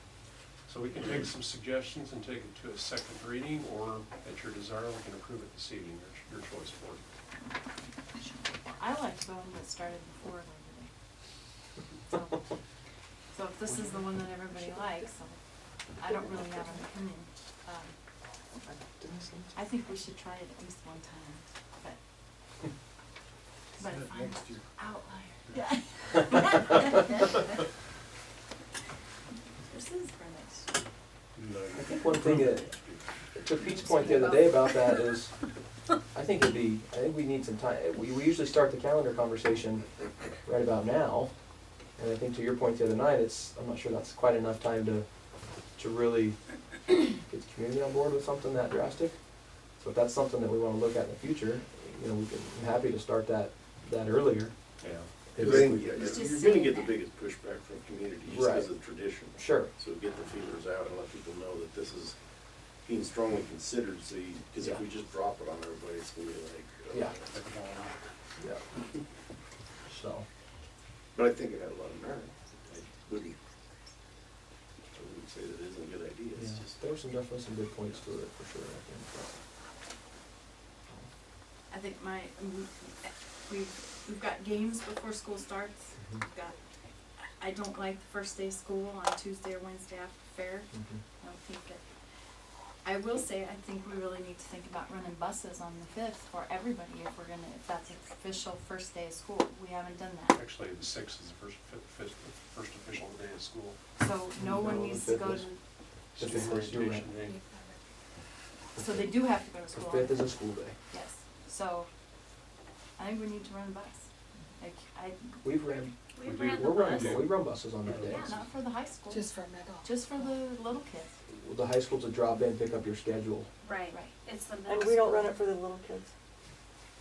So we can take some suggestions and take it to a second reading, or at your desire, we can approve it this evening, your choice for it. I liked the one that started before Labor Day. So if this is the one that everybody likes, I don't really have an opinion. I think we should try it at least one time, but if I'm Next year. outlier. Yeah. This is for next year. I think one thing that, to Pete's point the other day about that is, I think we need some time. We usually start the calendar conversation right about now. And I think to your point the other night, I'm not sure that's quite enough time to really get the community on board with something that drastic. So if that's something that we wanna look at in the future, I'm happy to start that earlier. Yeah. If Because we- It's just you're gonna saying get the that. biggest pushback from community just Right. because of tradition. Sure. So get the feelers out and let people know that this is being strongly considered, so because if we just drop it on everybody, it's gonna be like. Yeah. Yeah. So, But I think it had a lot of merit. I wouldn't say that it isn't a good idea, it's yeah, just. there were definitely some good points to it for sure, I think. I think we've got games before school starts. Mhm. We've got, I don't like the first day of school on Tuesday or Wednesday after fair. I don't think that, I will say, I think we really need to think about running buses on the 5th for everybody if that's an official first day of school. We haven't done that. Actually, the 6th is the first official day of school. So no one No, needs the to go 5th to, The School 5th is your orientation day. so they do have to go to The school. 5th is a school day. Yes, so I think we need to run a bus. Like, We've ran, We We ran do. the bus. we run buses on that day. Yeah. not for the high school, Just for middle. just for the little kids. The high school's a drop in, pick up your schedule. Right, Right. it's the middle And we don't school. run it for the little kids.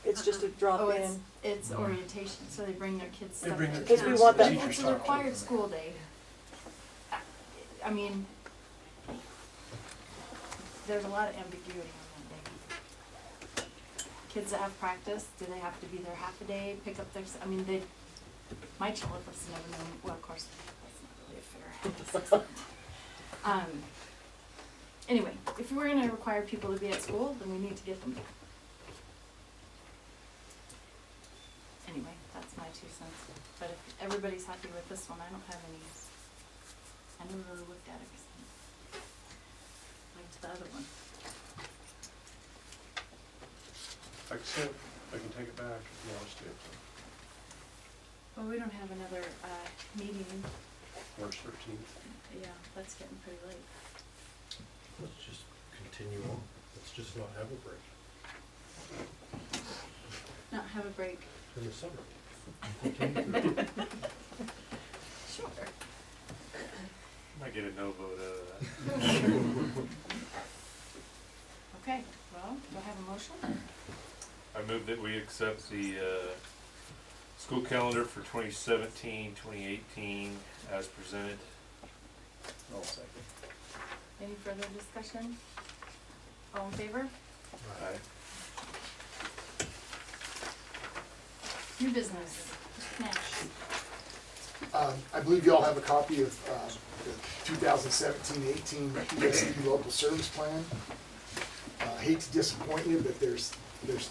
It's just a drop Oh, in. it's orientation, so they bring their kids They stuff. bring their Because we want that- It's a required school day. I mean, there's a lot of ambiguity on that day. Kids that have practice, do they have to be there half a day, pick up their, my children have never known, well, of course, that's not really a fair assessment. Anyway, if we're gonna require people to be at school, then we need to get them there. Anyway, that's my 2 cents, but if everybody's happy with this one, I don't have any, I never really looked at it, 'cause I liked the other one. Like I said, I can take it back if you want us to. Well, we don't have another, meeting, March 13th. yeah, that's getting pretty late. Let's just continue on. Let's just not have a break Not have a break. in the summer. Sure. Might get a no vote out of that. Okay, well, do I have a motion? I move that we accept the, school calendar for 2017-2018 as presented. I'll second. Any further discussion? All in favor? Aye. New business, Mr. Nash. I believe you all have a copy of the 2017-18 ESD local service plan. Hate to disappoint you, but there's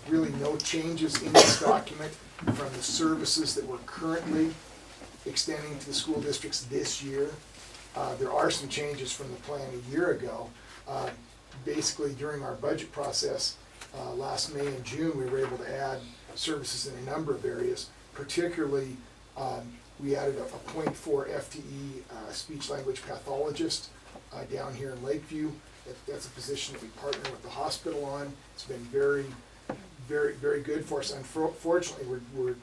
really no changes in this document from the services that we're currently extending to the school districts this year. There are some changes from the plan a year ago. Basically, during our budget process last May and June, we were able to add services in a number of areas. Particularly, we added a .4 FTE speech language pathologist down here in Lakeview. That's a position that we partner with the hospital on. It's been very, very, very good for us. Unfortunately, we're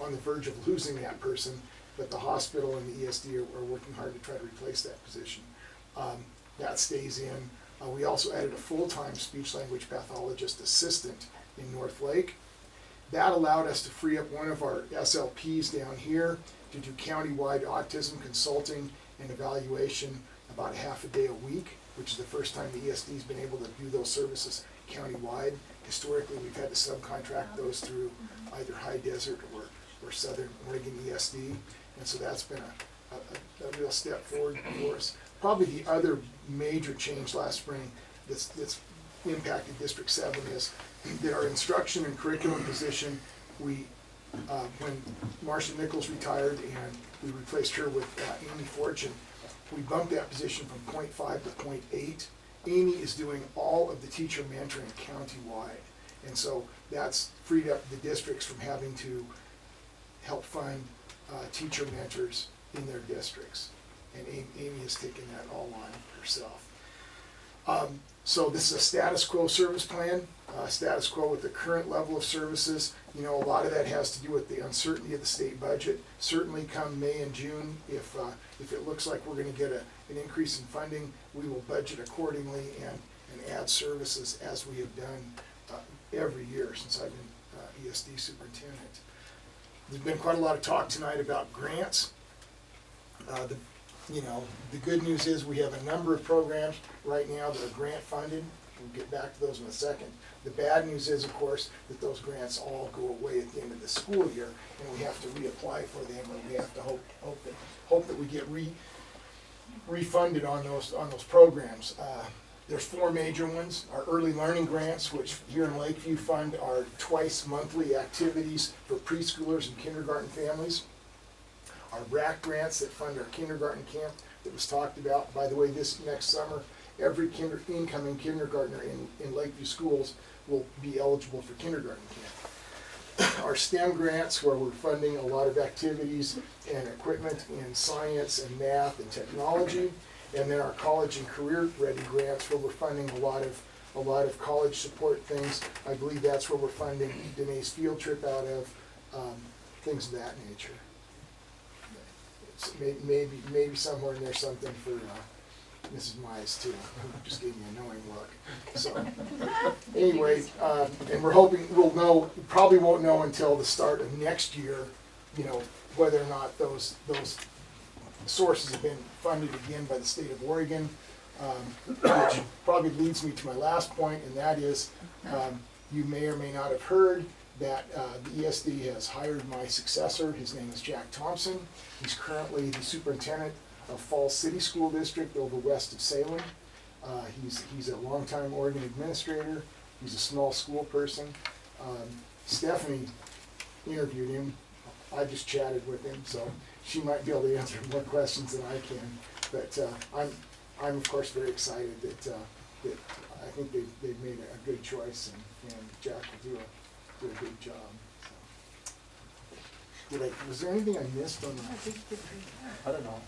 on the verge of losing that person, but the hospital and the ESD are working hard to try to replace that position. That stays in. We also added a full-time speech language pathologist assistant in North Lake. That allowed us to free up one of our SLPs down here to do countywide autism consulting and evaluation about half a day a week, which is the first time the ESD's been able to do those services countywide. Historically, we've had to subcontract those through either High Desert or Southern Oregon ESD, and so that's been a real step forward for us. Probably the other major change last spring that's impacted District 7 is that our instruction and curriculum position, when Marcia Nichols retired and we replaced her with Amy Fortune, we bumped that position from .5 to .8, Amy is doing all of the teacher mentoring countywide. And so that's freed up the districts from having to help fund teacher mentors in their districts. And Amy has taken that all on herself. So this is a status quo service plan, status quo with the current level of services. You know, a lot of that has to do with the uncertainty of the state budget. Certainly come May and June, if it looks like we're gonna get an increase in funding, we will budget accordingly and add services as we have done every year since I've been ESD superintendent. There's been quite a lot of talk tonight about grants. The good news is we have a number of programs right now that are grant funded. We'll get back to those in a second. The bad news is, of course, that those grants all go away at the end of the school year, and we have to reapply for them, and we have to hope that we get refunded on those programs. There's 4 major ones. Our early learning grants, which here in Lakeview fund our twice monthly activities for preschoolers and kindergarten families. Our RAC grants that fund our kindergarten camp that was talked about. By the way, this next summer, every incoming kindergartner in Lakeview schools will be eligible for kindergarten camp. Our STEM grants, where we're funding a lot of activities and equipment in science and math and technology. And then our college and career ready grants, where we're funding a lot of college support things. I believe that's where we're funding Danae's field trip out of, things of that nature. Maybe somewhere in there something for Mrs. Mize too, who just gave me a knowing look. So anyway, and we're hoping probably won't know until the start of next year, whether or not those sources have been funded again by the state of Oregon, which probably leads me to my last point, and that is, you may or may not have heard that the ESD has hired my successor. His name is Jack Thompson. He's currently the superintendent of Falls City School District over west of Salem. He's a longtime Oregon administrator. He's a small school person. Stephanie interviewed him. I just chatted with him, so she might be able to answer more questions than I can. But I'm of course very excited that I think they've made a good choice, and Jack will do a good job. So. Was there anything I missed on that? I don't know.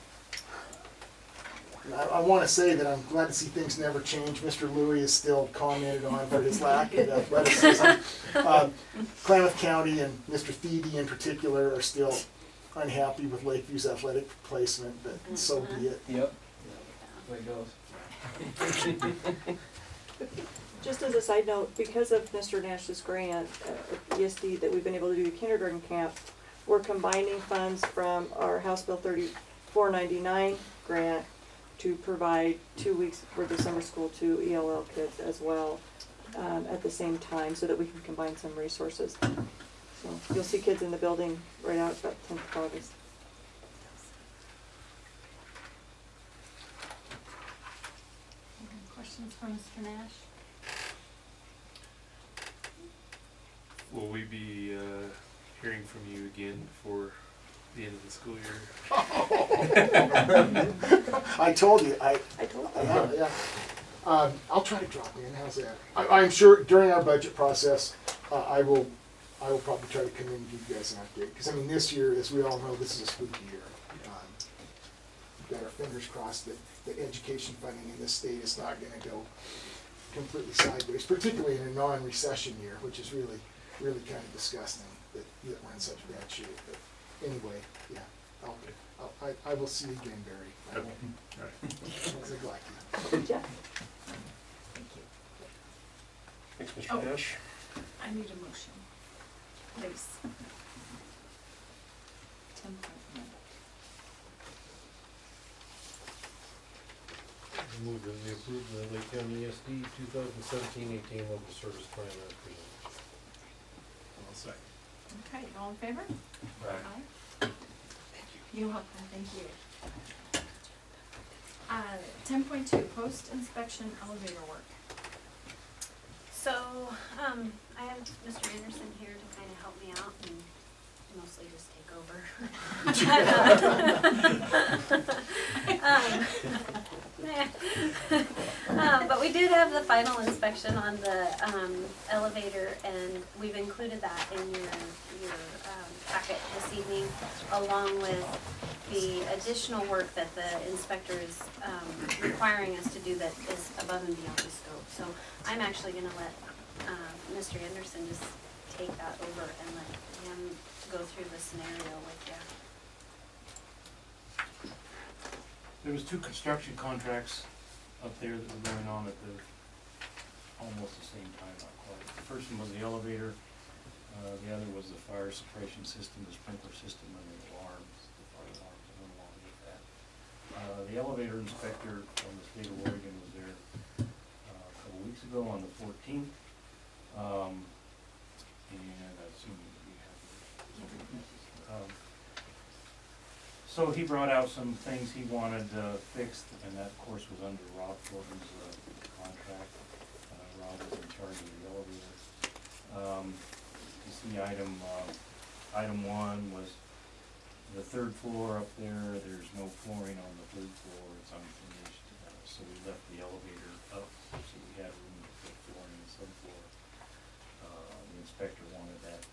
I want to say that I'm glad to see things never change. Mr. Louie is still commented on for his lack of athleticism. Klamath County and Mr. Thede in particular are still unhappy with Lakeview's athletic placement, but so be it. Yep. Way it goes. Just as a side note, because of Mr. Nash's grant, ESD, that we've been able to do the kindergarten camp, we're combining funds from our House Bill 3499 grant to provide 2 weeks worth of summer school to ELL kids as well at the same time, so that we can combine some resources. So you'll see kids in the building right out about 10th of August. Questions for Mr. Nash? Will we be hearing from you again before the end of the school year? I told you. I told you. Yeah. I'll try to drop in. How's that? I'm sure during our budget process, I will probably try to come in and give you guys an update. Because I mean, this year, as we all know, this is a spooky year. We've got our fingers crossed that education funding in this state is not going to go completely sideways, particularly in a non-recession year, which is really kind of disgusting that we're in such bad shape. But anyway, yeah, I will see you again, Barry. I won't neglect you. Good job. Thank you. Thanks, Mr. Nash. I need a motion, please. 10.1. Move that we approve the Lake County ESD 2017-18 local service plan as presented. I'll second. Okay, all in favor? Aye. Thank you. You're welcome, thank you. 10.2, post-inspection elevator work. So, I have Mr. Anderson here to kind of help me out and mostly just take over. But we did have the final inspection on the elevator, and we've included that in your packet this evening, along with the additional work that the inspector is requiring us to do that is above and beyond the scope. So I'm actually gonna let Mr. Anderson just take that over and let him go through the scenario with you. There was 2 construction contracts up there that were going on at the, almost the same time, not quite. The first one was the elevator, the other was the fire suppression system, the sprinkler system, and the alarms, the fire alarms that went along with that. The elevator inspector from the state of Oregon was there a couple weeks ago on the 14th. And I assume we have so he brought out some things he wanted fixed, and that of course was under Rob Thornton's contract. Rob was in charge of the elevator. You see item 1 was the 3rd floor up there. There's no flooring on the 3rd floor, it's unfinished. So we left the elevator up, so we had room to put flooring in some floor. The inspector wanted that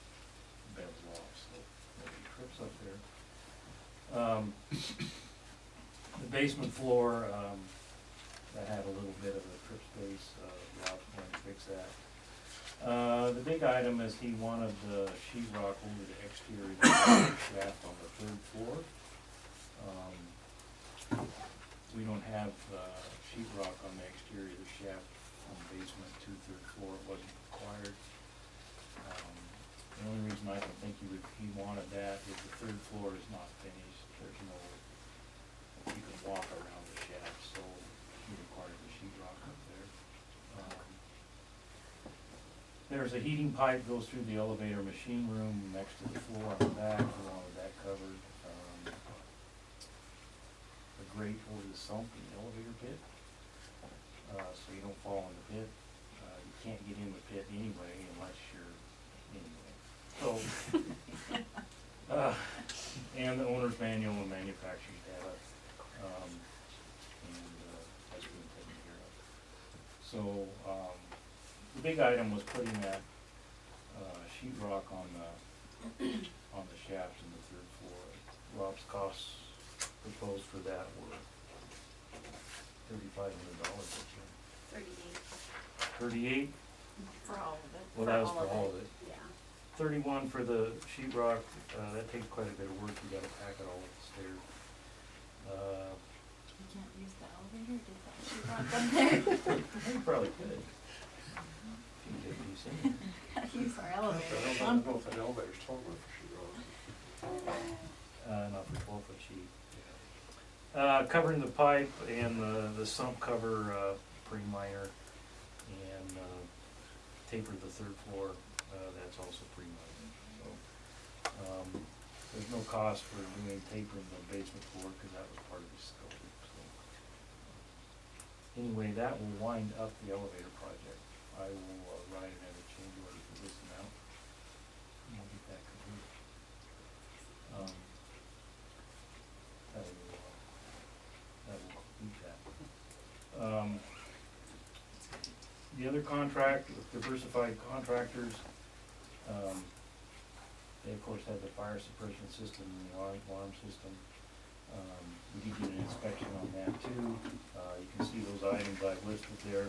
beveled off, so nobody trips up there. The basement floor, that had a little bit of a trip space, Rob's going to fix that. The big item is he wanted the sheetrock over the exterior shaft on the 3rd floor. We don't have sheetrock on the exterior of the shaft on the basement to 3rd floor, it wasn't required. The only reason I can think he wanted that is the 3rd floor is not finished, there's no, you can walk around the shaft, so he required the sheetrock up there. There's a heating pipe goes through the elevator machine room next to the floor on the back, we wanted that covered. The grate over the sump in the elevator pit, so you don't fall in the pit. You can't get in the pit anyway unless you're, anyway. So, and the owner's manual and manufacturer's data, and that's been taken care of. So, the big item was putting that sheetrock on the shafts in the 3rd floor. Rob's costs proposed for that were $3,500. 38. For all of it. Well, that was for all of it. Yeah. 31 for the sheetrock, that takes quite a bit of work, you gotta pack it all up the stairs. You can't use the elevator to get that sheetrock up there. You probably could. If you get decent. Use our elevator. I don't know if that elevator's tall enough for sheetrock. Not for 12-foot sheet. Covering the pipe and the sump cover, pretty minor, and taper the 3rd floor, that's also pretty minor. So, there's no cost for doing tapering the basement floor, because that was part of the scope. So, anyway, that will wind up the elevator project. I will write another change order for this amount, and we'll get that complete. That will complete that. The other contract with Diversified Contractors, they of course have the fire suppression system and the alarm system. We did get an inspection on that too. You can see those items I've listed there.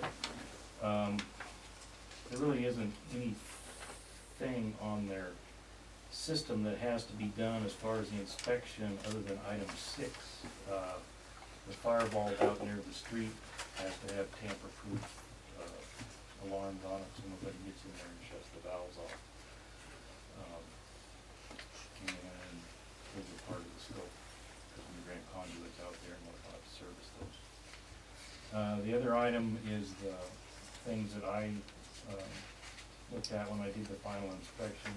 There really isn't anything on their system that has to be done as far as the inspection other than item 6. The firewall out near the street has to have tamper-proof alarms on it so nobody gets in there and shuts the valves off. And those are part of the scope, because we ran conduits out there and we'll have to service those. The other item is the things that I looked at when I did the final inspection.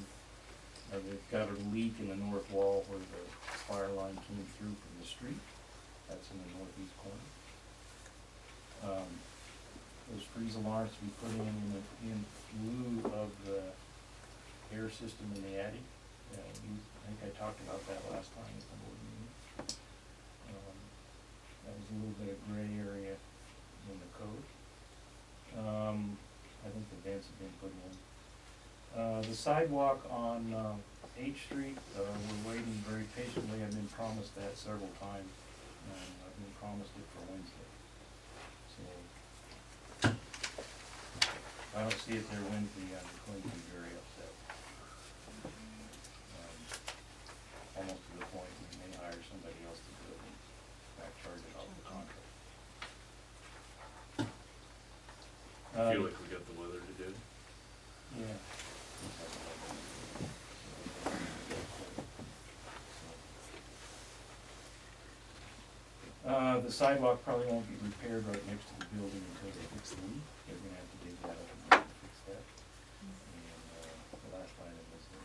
They've got a leak in the north wall where the fire line came through from the street. That's in the northeast corner. Those freeze alarms to be put in lieu of the air system in the attic. I think I talked about that last time at the board meeting. That was a little bit of gray area in the code. The sidewalk on, H Street, we're waiting very patiently. I've been promised that several times, and I've been promised it for Wednesday. So, if I don't see it there Wednesday, I'm going to be very upset. Almost to the point we may hire somebody else to do it and back charge it off the contract. I feel like we got the weather to do it. Yeah. The sidewalk probably won't be repaired right next to the building until they fix the leak. They're gonna have to dig that up and fix that. And, the last item was the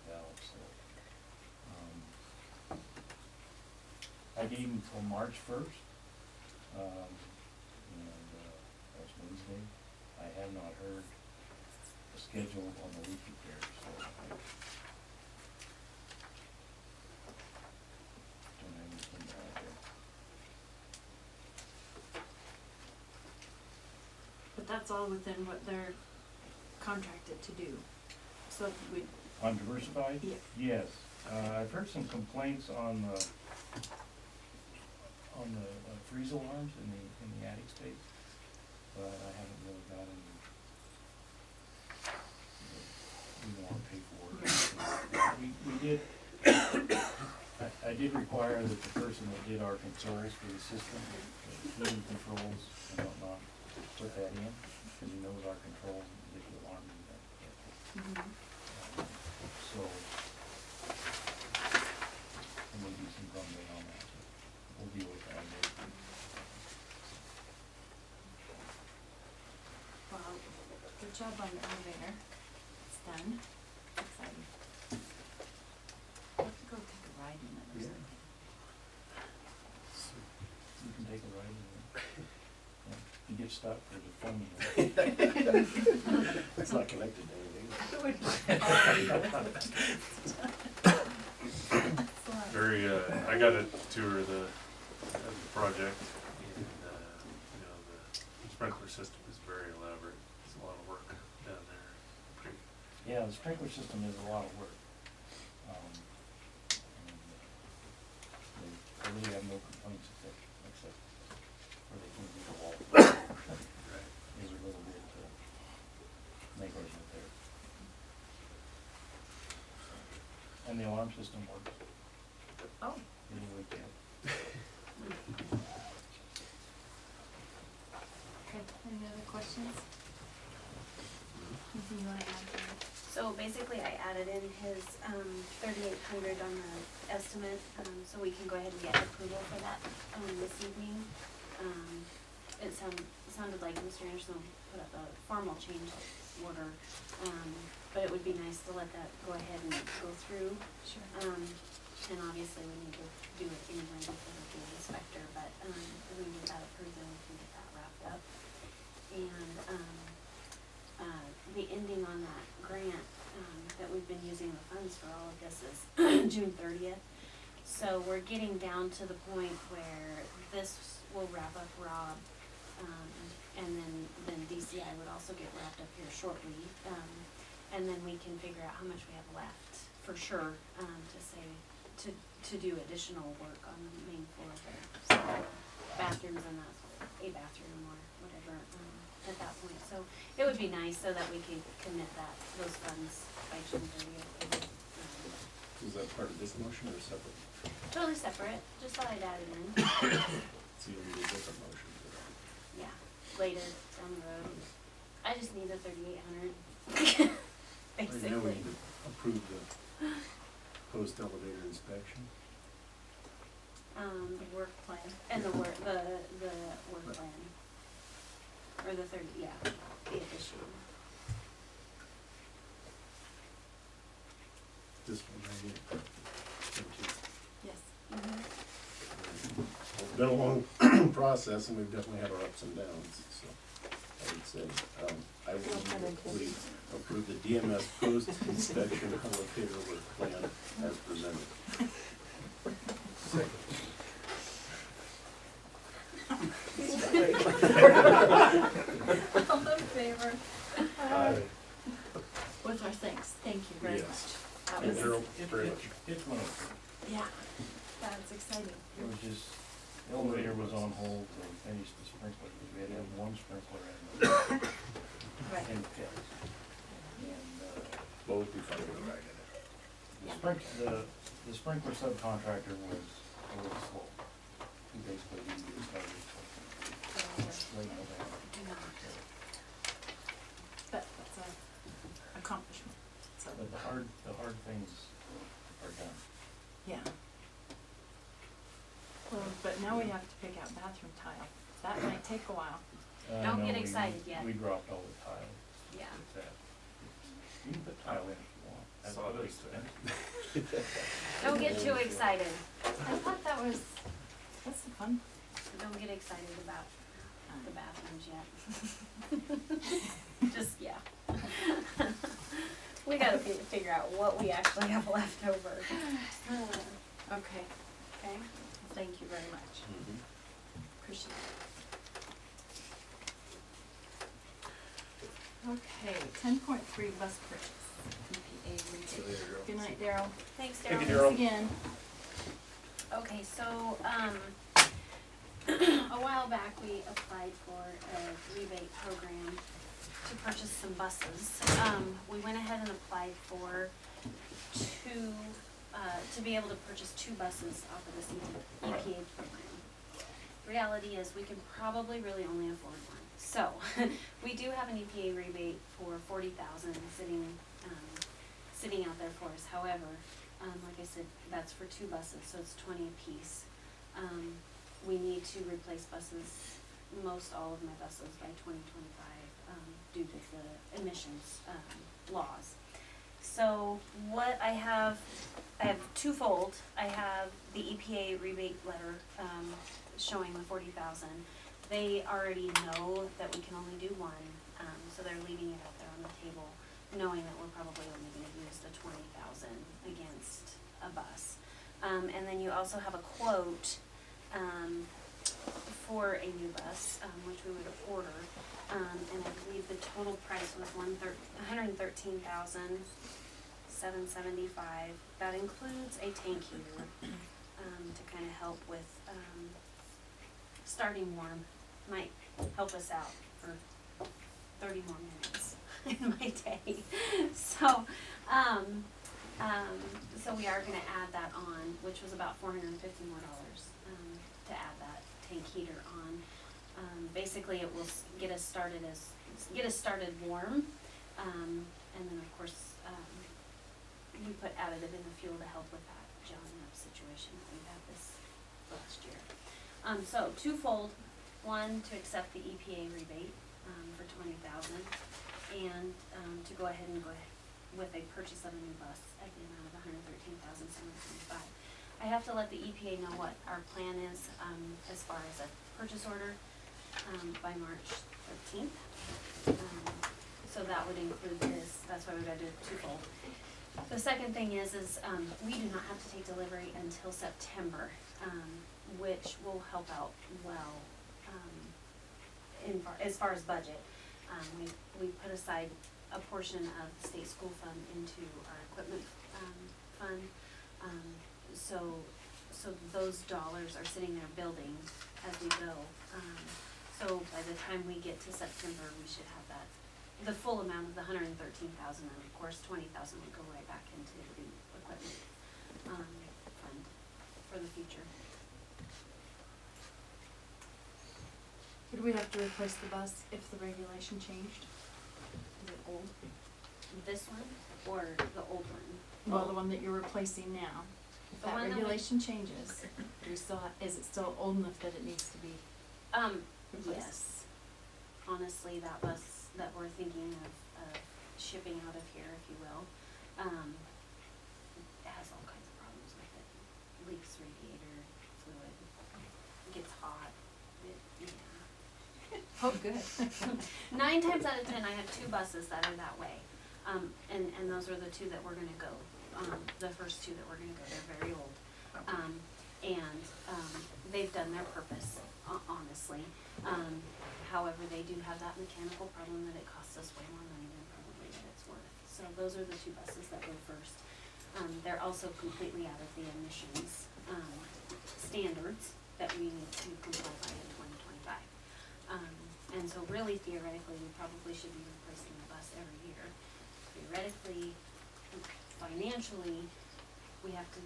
valve, so. I gave them till March first, that's Wednesday. I have not heard a schedule on the leak repair, so I don't have anything out there. But that's all within what they're contracted to do. So we, On diversified? yeah, Yes, I've heard some complaints on the freeze alarms in the attic space, but I haven't really got any. We don't wanna pay for it. We did, I did require that the person that did our controls for the system, the heating controls and whatnot, put that in, cause he knows our controls and get the alarm in that. So, there may be some grumbling on that, but we'll deal with that later. well, good job on the elevator. It's done. Exciting. I'll have to go take a ride in it or Yeah. something. You can take a ride in there. Yeah. You get stuck, there's a phone there. It's not connected to anything. Very, I got a tour of the project, and, the sprinkler system is very elaborate. It's a lot of work down there. Pretty- Yeah, the sprinkler system is a lot of work. I really have no complaints except where they can do the wall. Right. There's a little bit negligent there. And the alarm system works. Oh. Didn't wake up. Okay, any other questions? Anything you wanna add to it? So basically I added in his, 3,800 on the estimate, so we can go ahead and get approval for that, this evening. It sounded like Mr. Anderson will put up a formal change order, but it would be nice to let that go ahead and go through. Sure. And obviously we need to do it anyway because of the inspector, but, if we can get that approved, then we can get that wrapped up. And, the ending on that grant, that we've been using the funds for all of this is June 30th. So we're getting down to the point where this will wrap up Rob, and then DCI would also get wrapped up here shortly. And then we can figure out how much we have left for sure, to do additional work on the main floor there. So bathrooms and that, a bathroom or whatever, at that point. So it would be nice so that we could commit those funds by June 30th. Is that part of this motion or separate? Totally separate, just thought I'd add it in, So you need a different motion for that. yeah, later down the road. I just need the 3,800, Right now, we basically. need to approve the post-elevator inspection. The work plan, and the work plan. Or the 30, yeah, the addition. This one right here. Thank you. Yes. It's been a long process, and we've definitely had our ups and downs, so I would say, I would approve the DMS post-inspection elevator work plan as presented. Second. All in favor? Aye. our thanks. Thank you very Yes. much. That Thank was, you very much. It went okay. yeah, that's exciting. It was just, the elevator was on hold till we finished the sprinkler, because we had to have one sprinkler Right. in the pits. And, What would be fun to ride in it? the sprinkler subcontractor was a little slow. He basically didn't get started till late November. But that's a accomplishment, so, But the hard things are done. yeah. Well, but now we have to pick out bathroom tile. That might take a while. Don't No, get we- excited yet. We dropped all the tile. Yeah. It's that. You can put tile in if you want. That's Saw really those. expensive. Don't get too excited. I thought that was, that's fun. Don't get excited about the bathrooms yet. Just, yeah. We gotta figure out what we actually have left over. Okay, Okay, thank you very much. appreciate it. Okay, 10.3 bus purchase, EPA So rebate. there you go. Good night, Daryl. Thanks, Thank you, Daryl. Daryl. Thanks again. Okay, so, a while back, we applied for a rebate program to purchase some buses. We went ahead and applied for two, to be able to purchase 2 buses off of this EPA program. Reality is, we can probably really only afford one. So, we do have an EPA rebate for $40,000 sitting out there for us. However, like I said, that's for 2 buses, so it's 20 apiece. We need to replace buses, most all of my buses by 2025, due to the emissions, laws. So what I have twofold. I have the EPA rebate letter, showing the 40,000. They already know that we can only do one, so they're leaving it out there on the table, knowing that we're probably only gonna use the 20,000 against a bus. And then you also have a quote, for a new bus, which we would order. And I believe the total price was $113,775. That includes a tank heater, to kinda help with, starting warm. Might help us out for 30 more minutes in my day. So, so we are gonna add that on, which was about $450 more, to add that tank heater on. Basically it will get us started warm, and then of course, we put additive in the fuel to help with that gelling up situation that we've had this last year. So twofold, one, to accept the EPA rebate, for 20,000, and, to go ahead with a purchase of a new bus at the amount of $113,775. I have to let the EPA know what our plan is, as far as a purchase order, by March 13th. So that would include this, that's why we gotta do it twofold. The second thing is, we do not have to take delivery until September, which will help out well, as far as budget. We put aside a portion of the state school fund into our equipment, fund. So those dollars are sitting there building as we go. So by the time we get to September, we should have that, the full amount of the $113,000, and of course 20,000 would go right back into the equipment, fund for the future. Would we have to replace the bus if the regulation changed? Is it old? This one or the old one? Well, the one that you're replacing now. If The that one that we- regulation changes, do we still, is it still old enough that it needs to be replaced? Yes. Honestly, that bus that we're thinking of shipping out of here, if you will, it has all kinds of problems with it. Leaks radiator fluid, gets hot, yeah. Oh, good. 9 times out of 10, I have 2 buses that are that way. And those are the 2 that we're gonna go. The first 2 that we're gonna go, they're very old. They've done their purpose, honestly. However, they do have that mechanical problem that it costs us way more money than probably that it's worth. So those are the two buses that go first. They're also completely out of the emissions, standards that we need to comply by in 2025. And so really theoretically, we probably should be replacing the bus every year. Theoretically, financially, we have to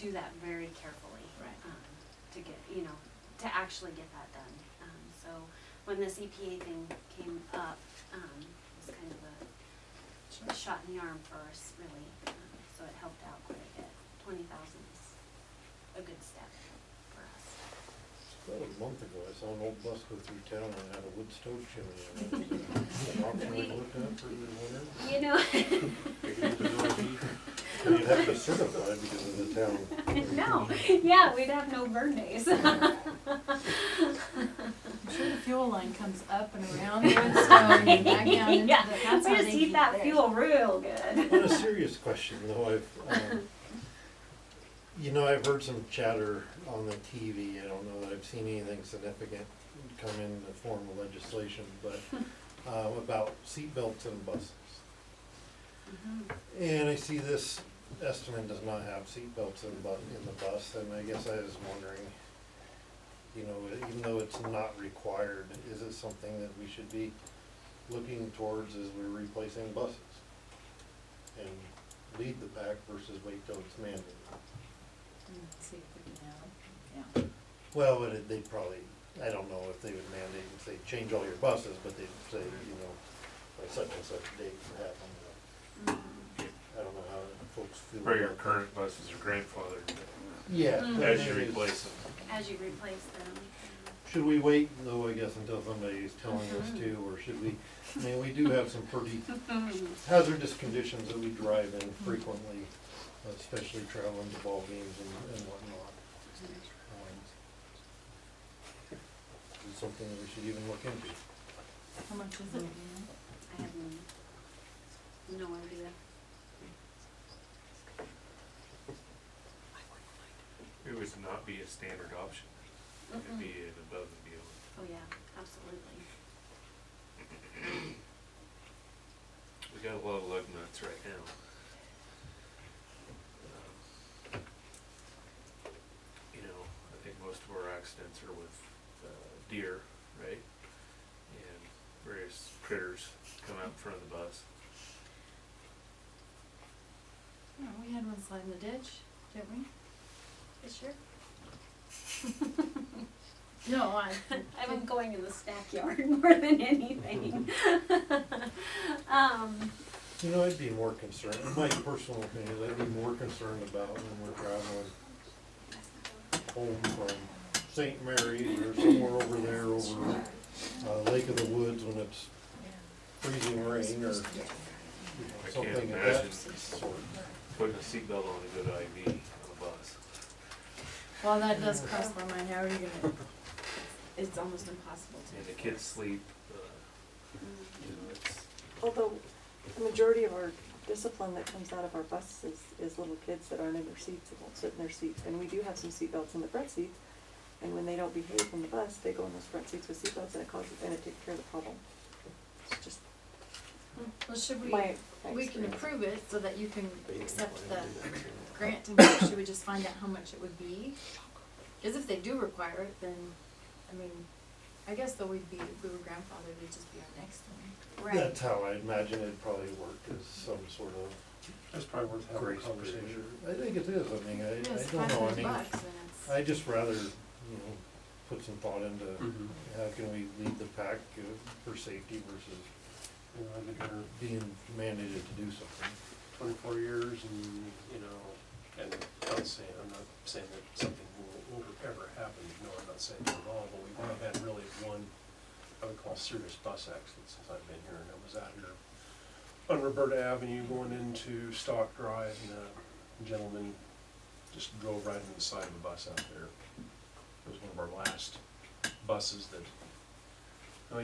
do that very carefully. Right. To get, to actually get that done. So when this EPA thing came up, it was kind of a shot in the arm for us, really. So it helped out quite a bit. 20,000 is a good step for us. About a month ago, I saw an old bus go through town and had a wood stove chimney in it. An option I looked at for the winter. You'd have to certify because of the town. No, yeah, we'd have no burn days. I'm sure the fuel line comes up and around the wood stove and back down into Yeah, the, that's we how just they eat keep that theirs. fuel real good. On a serious question though, I've heard some chatter on the TV. I don't know that I've seen anything significant come in the form of legislation, but about seatbelts in buses. And I see this estimate does not have seatbelts in the bus, and I guess I was wondering, even though it's not required, is it something that we should be looking towards as we're replacing buses? And lead the pack versus wait till it's mandated? See if we can, yeah. Well, they'd probably, I don't know if they would mandate, if they change all your buses, but they'd say, by such and such date you have them. I don't know how folks feel Where your about that. current buses are grandfathered Yeah. as you replace them. As you replace them. Should we wait though, I guess, until somebody's telling us to, or should we, we do have some pretty hazardous conditions that we drive in frequently, especially traveling to ball games and whatnot. It's something that we should even look into. How much is it, I have no idea. It would not be a standard option. It'd be an above and beyond. Oh yeah, absolutely. We got a lot of lug nuts right now. I think most of our accidents are with deer, right? And various critters come out in front of the bus. Oh, we had one slide in the ditch, didn't we? This year? No, I've been going in the snack yard more than anything. I'd be more concerned, in my personal opinion, I'd be more concerned about when we're traveling home from St. Mary's or somewhere over there, over Lake of the Woods when it's freezing rain or I can't something of imagine that sort. putting a seatbelt on to go to IV on a bus. well, that does cross my mind, how are you gonna, it's almost impossible And to. the kids sleep, it's, Although the majority of our discipline that comes out of our buses is little kids that aren't in their seats and won't sit in their seats. And we do have some seatbelts in the front seats, and when they don't behave in the bus, they go in those front seats with seatbelts and it takes care of the problem. It's just Well, should we, my we can experience. approve it so that you can accept the grant, and should we just find out how much it would be? Cause if they do require it, then, I guess though we were grandfathered, it'd just be our next one. Right. That's how I imagine it'd probably work, as some sort of That's probably worth having a grace conversation. period. I think it is, It's I don't know, $500 and it's. I just rather, put some thought into Mhm. how can we lead the pack for safety versus I've been here being mandated to do something. 24 years and, and I'm not saying that something will ever happen. No, I'm not saying at all, but we've only had really one, I would call serious bus accident since I've been here, and it was out here on Roberta Avenue going into Stock Drive, and a gentleman just drove right into the side of the bus out there. It was one of our last buses that,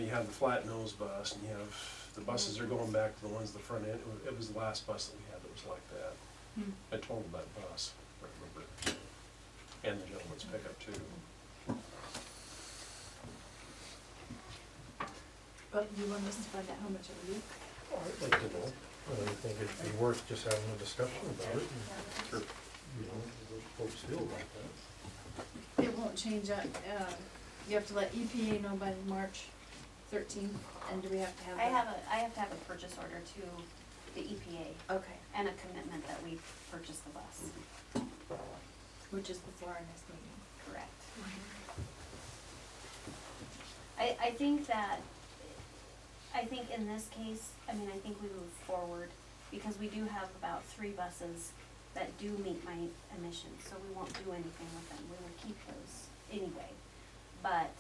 you have the flat nose bus, and you have the buses are going back to the ones at the front end. It was the last bus that we had that was like that. I totaled that bus, I remember, and the gentleman's pickup too. But you want us to find out how much it would be? I'd like to know. I think it'd be worth just having a discussion about it, and, you know, what folks feel about that. It won't change that, you have to let EPA know by March 13th, and do we have to have I that? have to have a purchase order to the EPA Okay, and a commitment that we purchase the bus. which is before our next meeting. Correct. I think that, I think in this case, I mean, I think we move forward because we do have about 3 buses that do meet my emissions, so we won't do anything with them. We will keep those anyway. But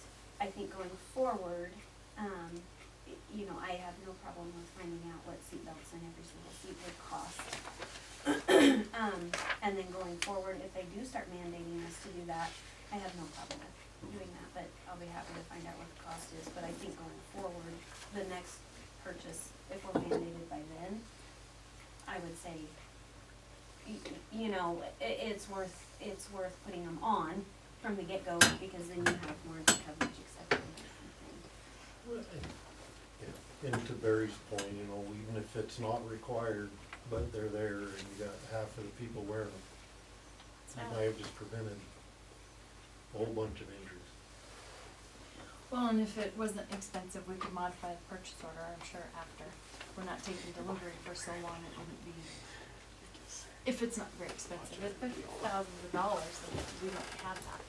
I think going forward, you know, I have no problem with finding out what seatbelts in every single seat would cost. And then going forward, if they do start mandating us to do that, I have no problem with doing that, but I'll be happy to find out what the cost is. But I think going forward, the next purchase, if we're mandated by then, I would say, you know, it's worth putting them on from the get-go, because then you have warranty coverage, et cetera, and that kind of thing. Yeah, and to Barry's point, you know, even if it's not required, but they're there and you got half of the people wearing them, you might have just prevented a whole bunch of injuries. Well, and if it wasn't expensive, we could modify the purchase order, I'm sure, after. We're not taking delivery for so long, it wouldn't be, if it's not very expensive, if it's thousands of dollars, then we don't have that.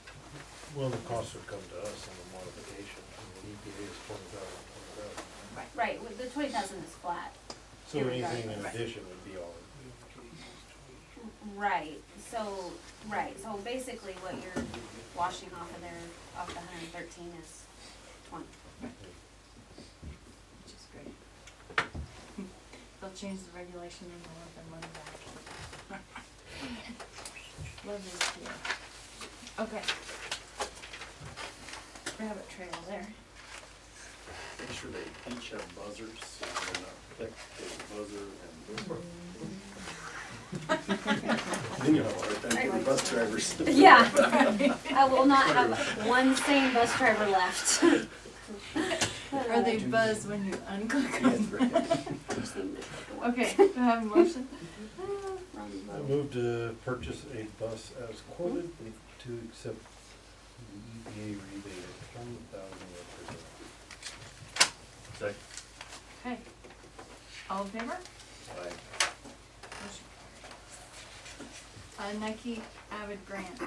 Well, the cost would come to us in the modification, and the EPA is 20,000. Right, well, the 20,000 is flat. So anything in Right. addition would be all. Right, so basically what you're washing off of there, off the 113 is 20. Which is great. They'll change the regulation and they'll want their money back. Love this here. Okay. Rabbit trail there. Make sure they each have buzzers, so they're not pick a buzzer and. You know, right then for the bus drivers. Yeah, I will not have one sane bus driver left. Or they buzz when you unclick them. Okay, do I have a motion? I move to purchase a bus as quoted to accept the EPA rebate of 20,000 Second. Okay. All in favor? Aye. Motion carries. Nike Avid Grant.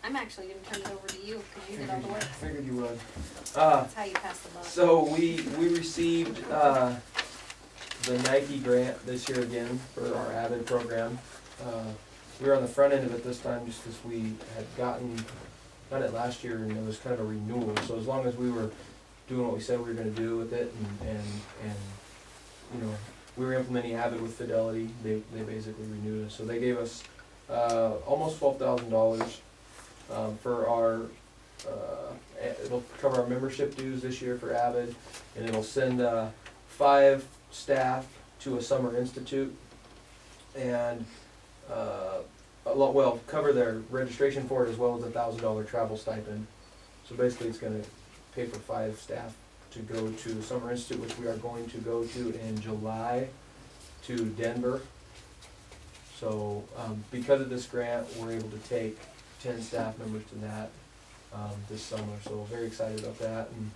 I'm actually gonna turn it over to you, cause you did all the work. Figured you would. That's how you pass the buck. So we received, the Nike grant this year again for our Avid program. We were on the front end of it this time just because we had done it last year and it was kind of a renewal. So as long as we were doing what we said we were gonna do with it and you know, we were implementing Avid with Fidelity, they basically renewed us. So they gave us, almost $12,000, for our, it'll cover our membership dues this year for Avid, and it'll send, 5 staff to a summer institute, and, cover their registration for it as well as $1,000 travel stipend. So basically it's gonna pay for 5 staff to go to the summer institute, which we are going to go to in July to Denver. So, because of this grant, we're able to take 10 staff members to that, this summer, so very excited about that, and,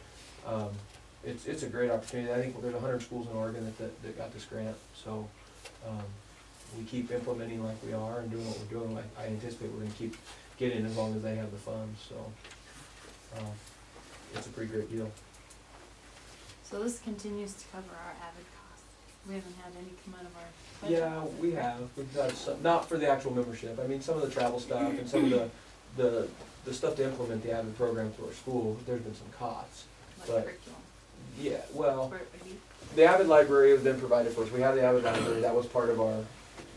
it's a great opportunity. I think there's 100 schools in Oregon that got this grant, so, we keep implementing like we are and doing what we're doing. I anticipate we're gonna keep getting as long as they have the funds, so, it's a pretty great deal. So this continues to cover our Avid costs. We haven't had any come out of our budget. Yeah, we have. We've got some, not for the actual membership. I mean, some of the travel stuff and some of the stuff to implement the Avid program to our school, there's been some costs. Like but- curriculum. Yeah, well, Where it would be. the Avid library has been provided for us. We have the Avid library. That was part of our,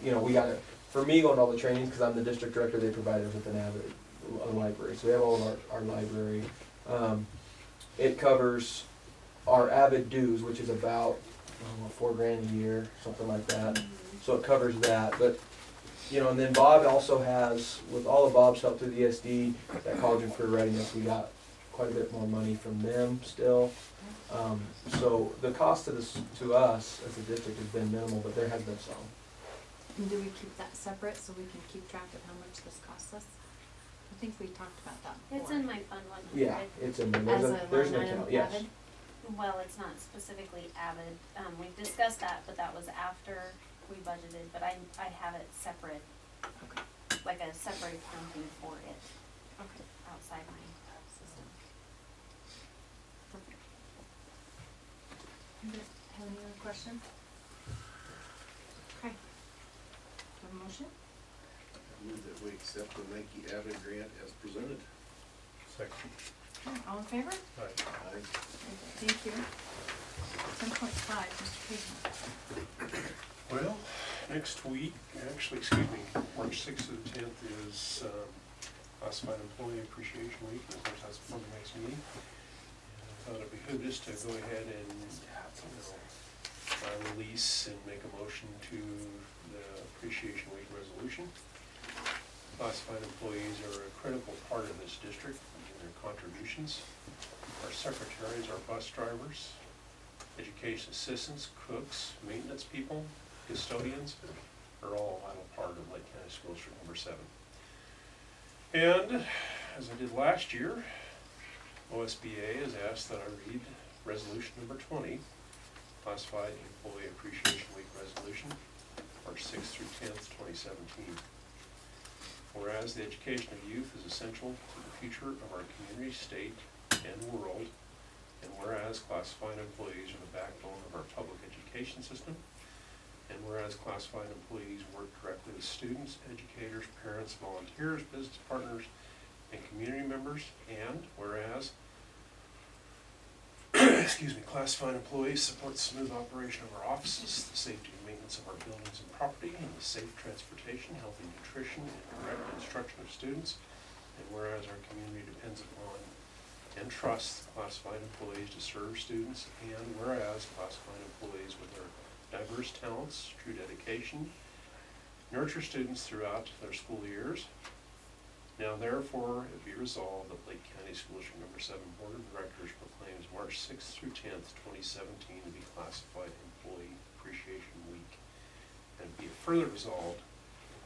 you know, we got it. For me going to all the trainings, because I'm the district director, they provided us with an Avid library. So we have all of our library. It covers our Avid dues, which is about $4,000 a year, something like that. So it covers that. But you know, and then Bob also has, with all of Bob's help through the ESD, that college and career readiness, we got quite a bit more money from them still. So the cost to this, to us as a district has been minimal, but there has been some. And do we keep that separate so we can keep track of how much this costs us? I think we talked about that before. It's in my fund 100. Yeah, it's in there, As there's a an line item account, yes. added? Well, it's not specifically added, we've discussed that, but that was after we budgeted, but I have it separate, Okay, like a separate accounting for it okay, outside my system. perfect. Anybody have any other questions? Okay. Do you have a motion? I move that we accept the Nike Avid grant as presented. Second. Okay, all in favor? Alright. Aye. Thank you. 10.5, Mr. Payton. Well, next week, actually, excuse me, March 6th to the 10th is Classified Employee Appreciation Week, and of course that's before the next meeting. And I thought it'd behoove us to go ahead and, release and make a motion to the Appreciation Week resolution. Classified employees are a critical part of this district and their contributions. Our secretaries, our bus drivers, education assistants, cooks, maintenance people, custodians are all a vital part of Lake County School District number 7. And as I did last year, OSBA has asked that I read resolution number 20, Classified Employee Appreciation Week resolution, March 6th through 10th, 2017. Whereas the education of youth is essential to the future of our community, state, and world, and whereas classified employees are the backbone of our public education system, and whereas classified employees work directly with students, educators, parents, volunteers, business partners, and community members, and whereas classified employees support the smooth operation of our offices, the safety and maintenance of our buildings and property, and the safe transportation, healthy nutrition, and correct instruction of students, and whereas our community depends upon and trusts classified employees to serve students, and whereas classified employees with their diverse talents, true dedication, nurture students throughout their school years. Now therefore, it be resolved that Lake County School District number 7 Board of Directors proclaims March 6th through 10th, 2017 to be Classified Employee Appreciation Week. And be it further resolved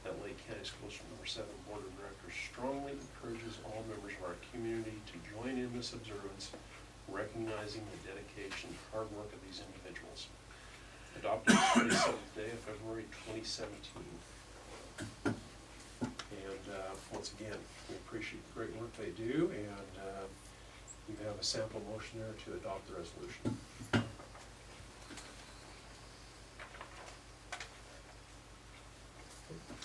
that Lake County School District number 7 Board of Directors strongly encourages all members of our community to join in this observance, recognizing the dedication and hard work of these individuals. Adopted the 27th day of February 2017. And once again, we appreciate the great work they do, and you have a sample motion there to adopt the resolution.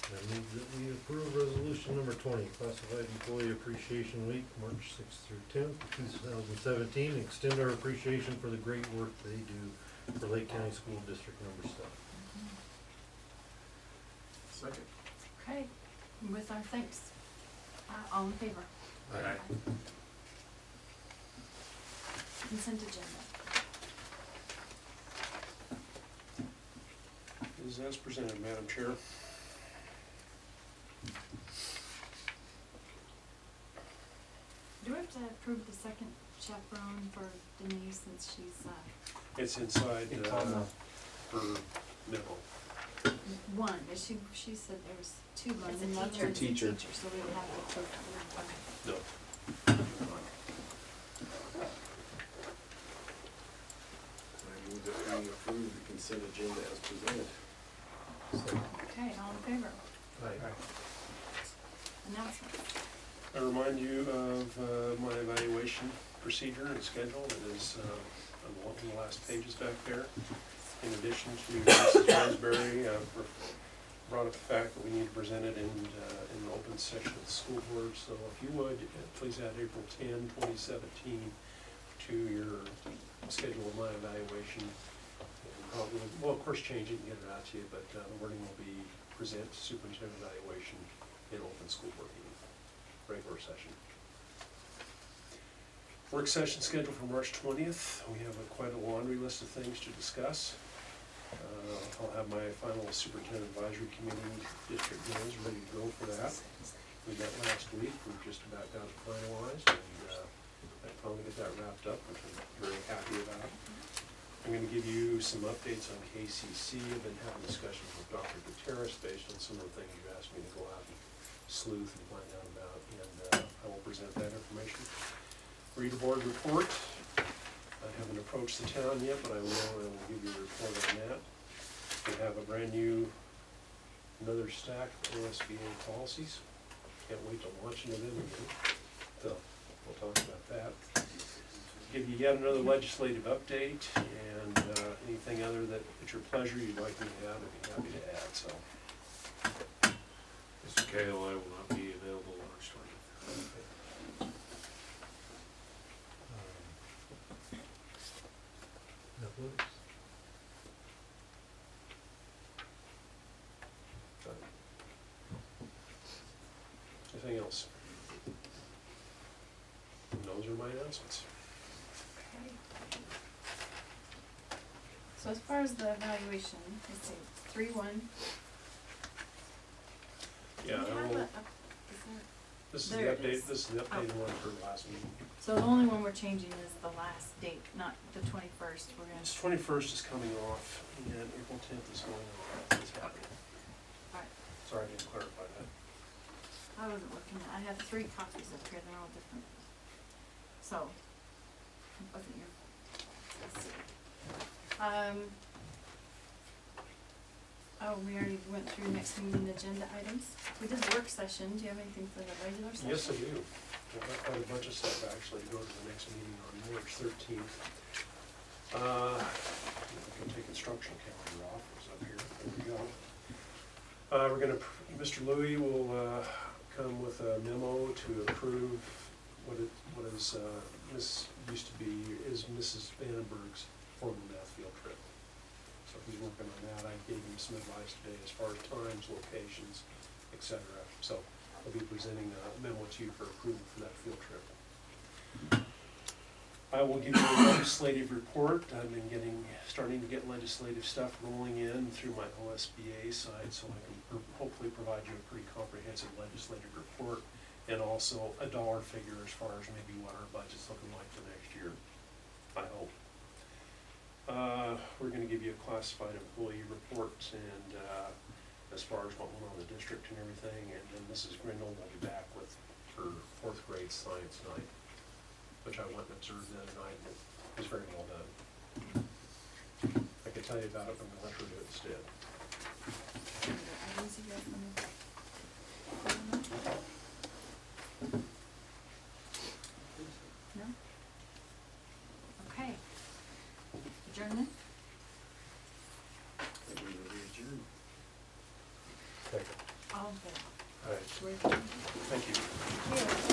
I move that we approve resolution number 20, Classified Employee Appreciation Week, March 6th through 10th, 2017. Extend our appreciation for the great work they do for Lake County School District number 7. Second. Okay, with our thanks. All in favor? Alright. Consent agenda. Is as presented, Madam Chair. Do we have to approve the second chaperone for Denise since she's, It's inside It's on her memo. one, but she said there was two going, It's a and the other teacher. one's a Teacher. teacher, so we would have to approve her. Okay. No. I move that we approve the consent agenda as presented. Okay, all in favor? Aye. Announcements. I remind you of my evaluation procedure and schedule that is on one of the last pages back there. In addition to Mrs. Ransberry, brought up the fact that we need to present it in an open session of the school board. So if you would, please add April 10, 2017 to your schedule of my evaluation. And probably, well, of course, change it and get it out to you, but the wording will be present superintendent evaluation in open school board meeting, regular session. Work session scheduled for March 20th. We have quite a laundry list of things to discuss. I'll have my final superintendent advisory committee district goals ready to go for that. We met last week. We've just about got it finalized, and that get that wrapped up, which I'm very happy about. I'm gonna give you some updates on KCC. I've been having discussions with Dr. Gutierrez based on some of the things you asked me to go out and sleuth and find out about, and I will present that information. Reader board report. I haven't approached the town yet, but I will give you a report on that. We have a brand new, another stack of OSBA policies. Can't wait to launch into them again. So we'll talk about that. Give you yet another legislative update, and anything other that at your pleasure you'd like me to add, I'd be happy to add, so. Mr. Cahill, I will not be available March 20th. Anything else? And those are my announcements. So as far as the evaluation, let's see, 3-1. Yeah, Do we I have will, a- is this is there the it update, is. this is the updated one for last meeting. So the only one we're changing is the last date, not the 21st. We're gonna. This 21st is coming off, and April 10th is going on, it's happening. Alright. Sorry, I didn't clarify that. I wasn't looking at, I have 3 copies up here, they're all different. So, it wasn't your, let's see. Oh, we already went through next meeting agenda items. We did the work session, do you have anything for the regular session? Yes, I do. I've got quite a bunch of stuff actually to go to the next meeting on March 13th. We can take instructional calendar off, it's up here, there we go. We're gonna, Mr. Louie will come with a memo to approve what is, used to be, is Mrs. Vandenberg's formal math field trip. So he's working on that. I gave him some advice today as far as times, locations, etc. So I'll be presenting a memo to you for approval for that field trip. I will give you a legislative report. I've been starting to get legislative stuff rolling in through my OSBA side, so I can hopefully provide you a pretty comprehensive legislative report and also a dollar figure as far as maybe what our budget's looking like for next year, I hope. We're gonna give you a classified employee report and as far as what went on in the district and everything, and then Mrs. Grindle will be back with her 4th grade science night, which I went and observed the other night, and it was very well done. I could tell you about it, but I'm gonna let her do it instead. Items you guys wanna- No? Okay. Adjournment? Thank you. All in favor? All right, We're adjourned. thank you. Here.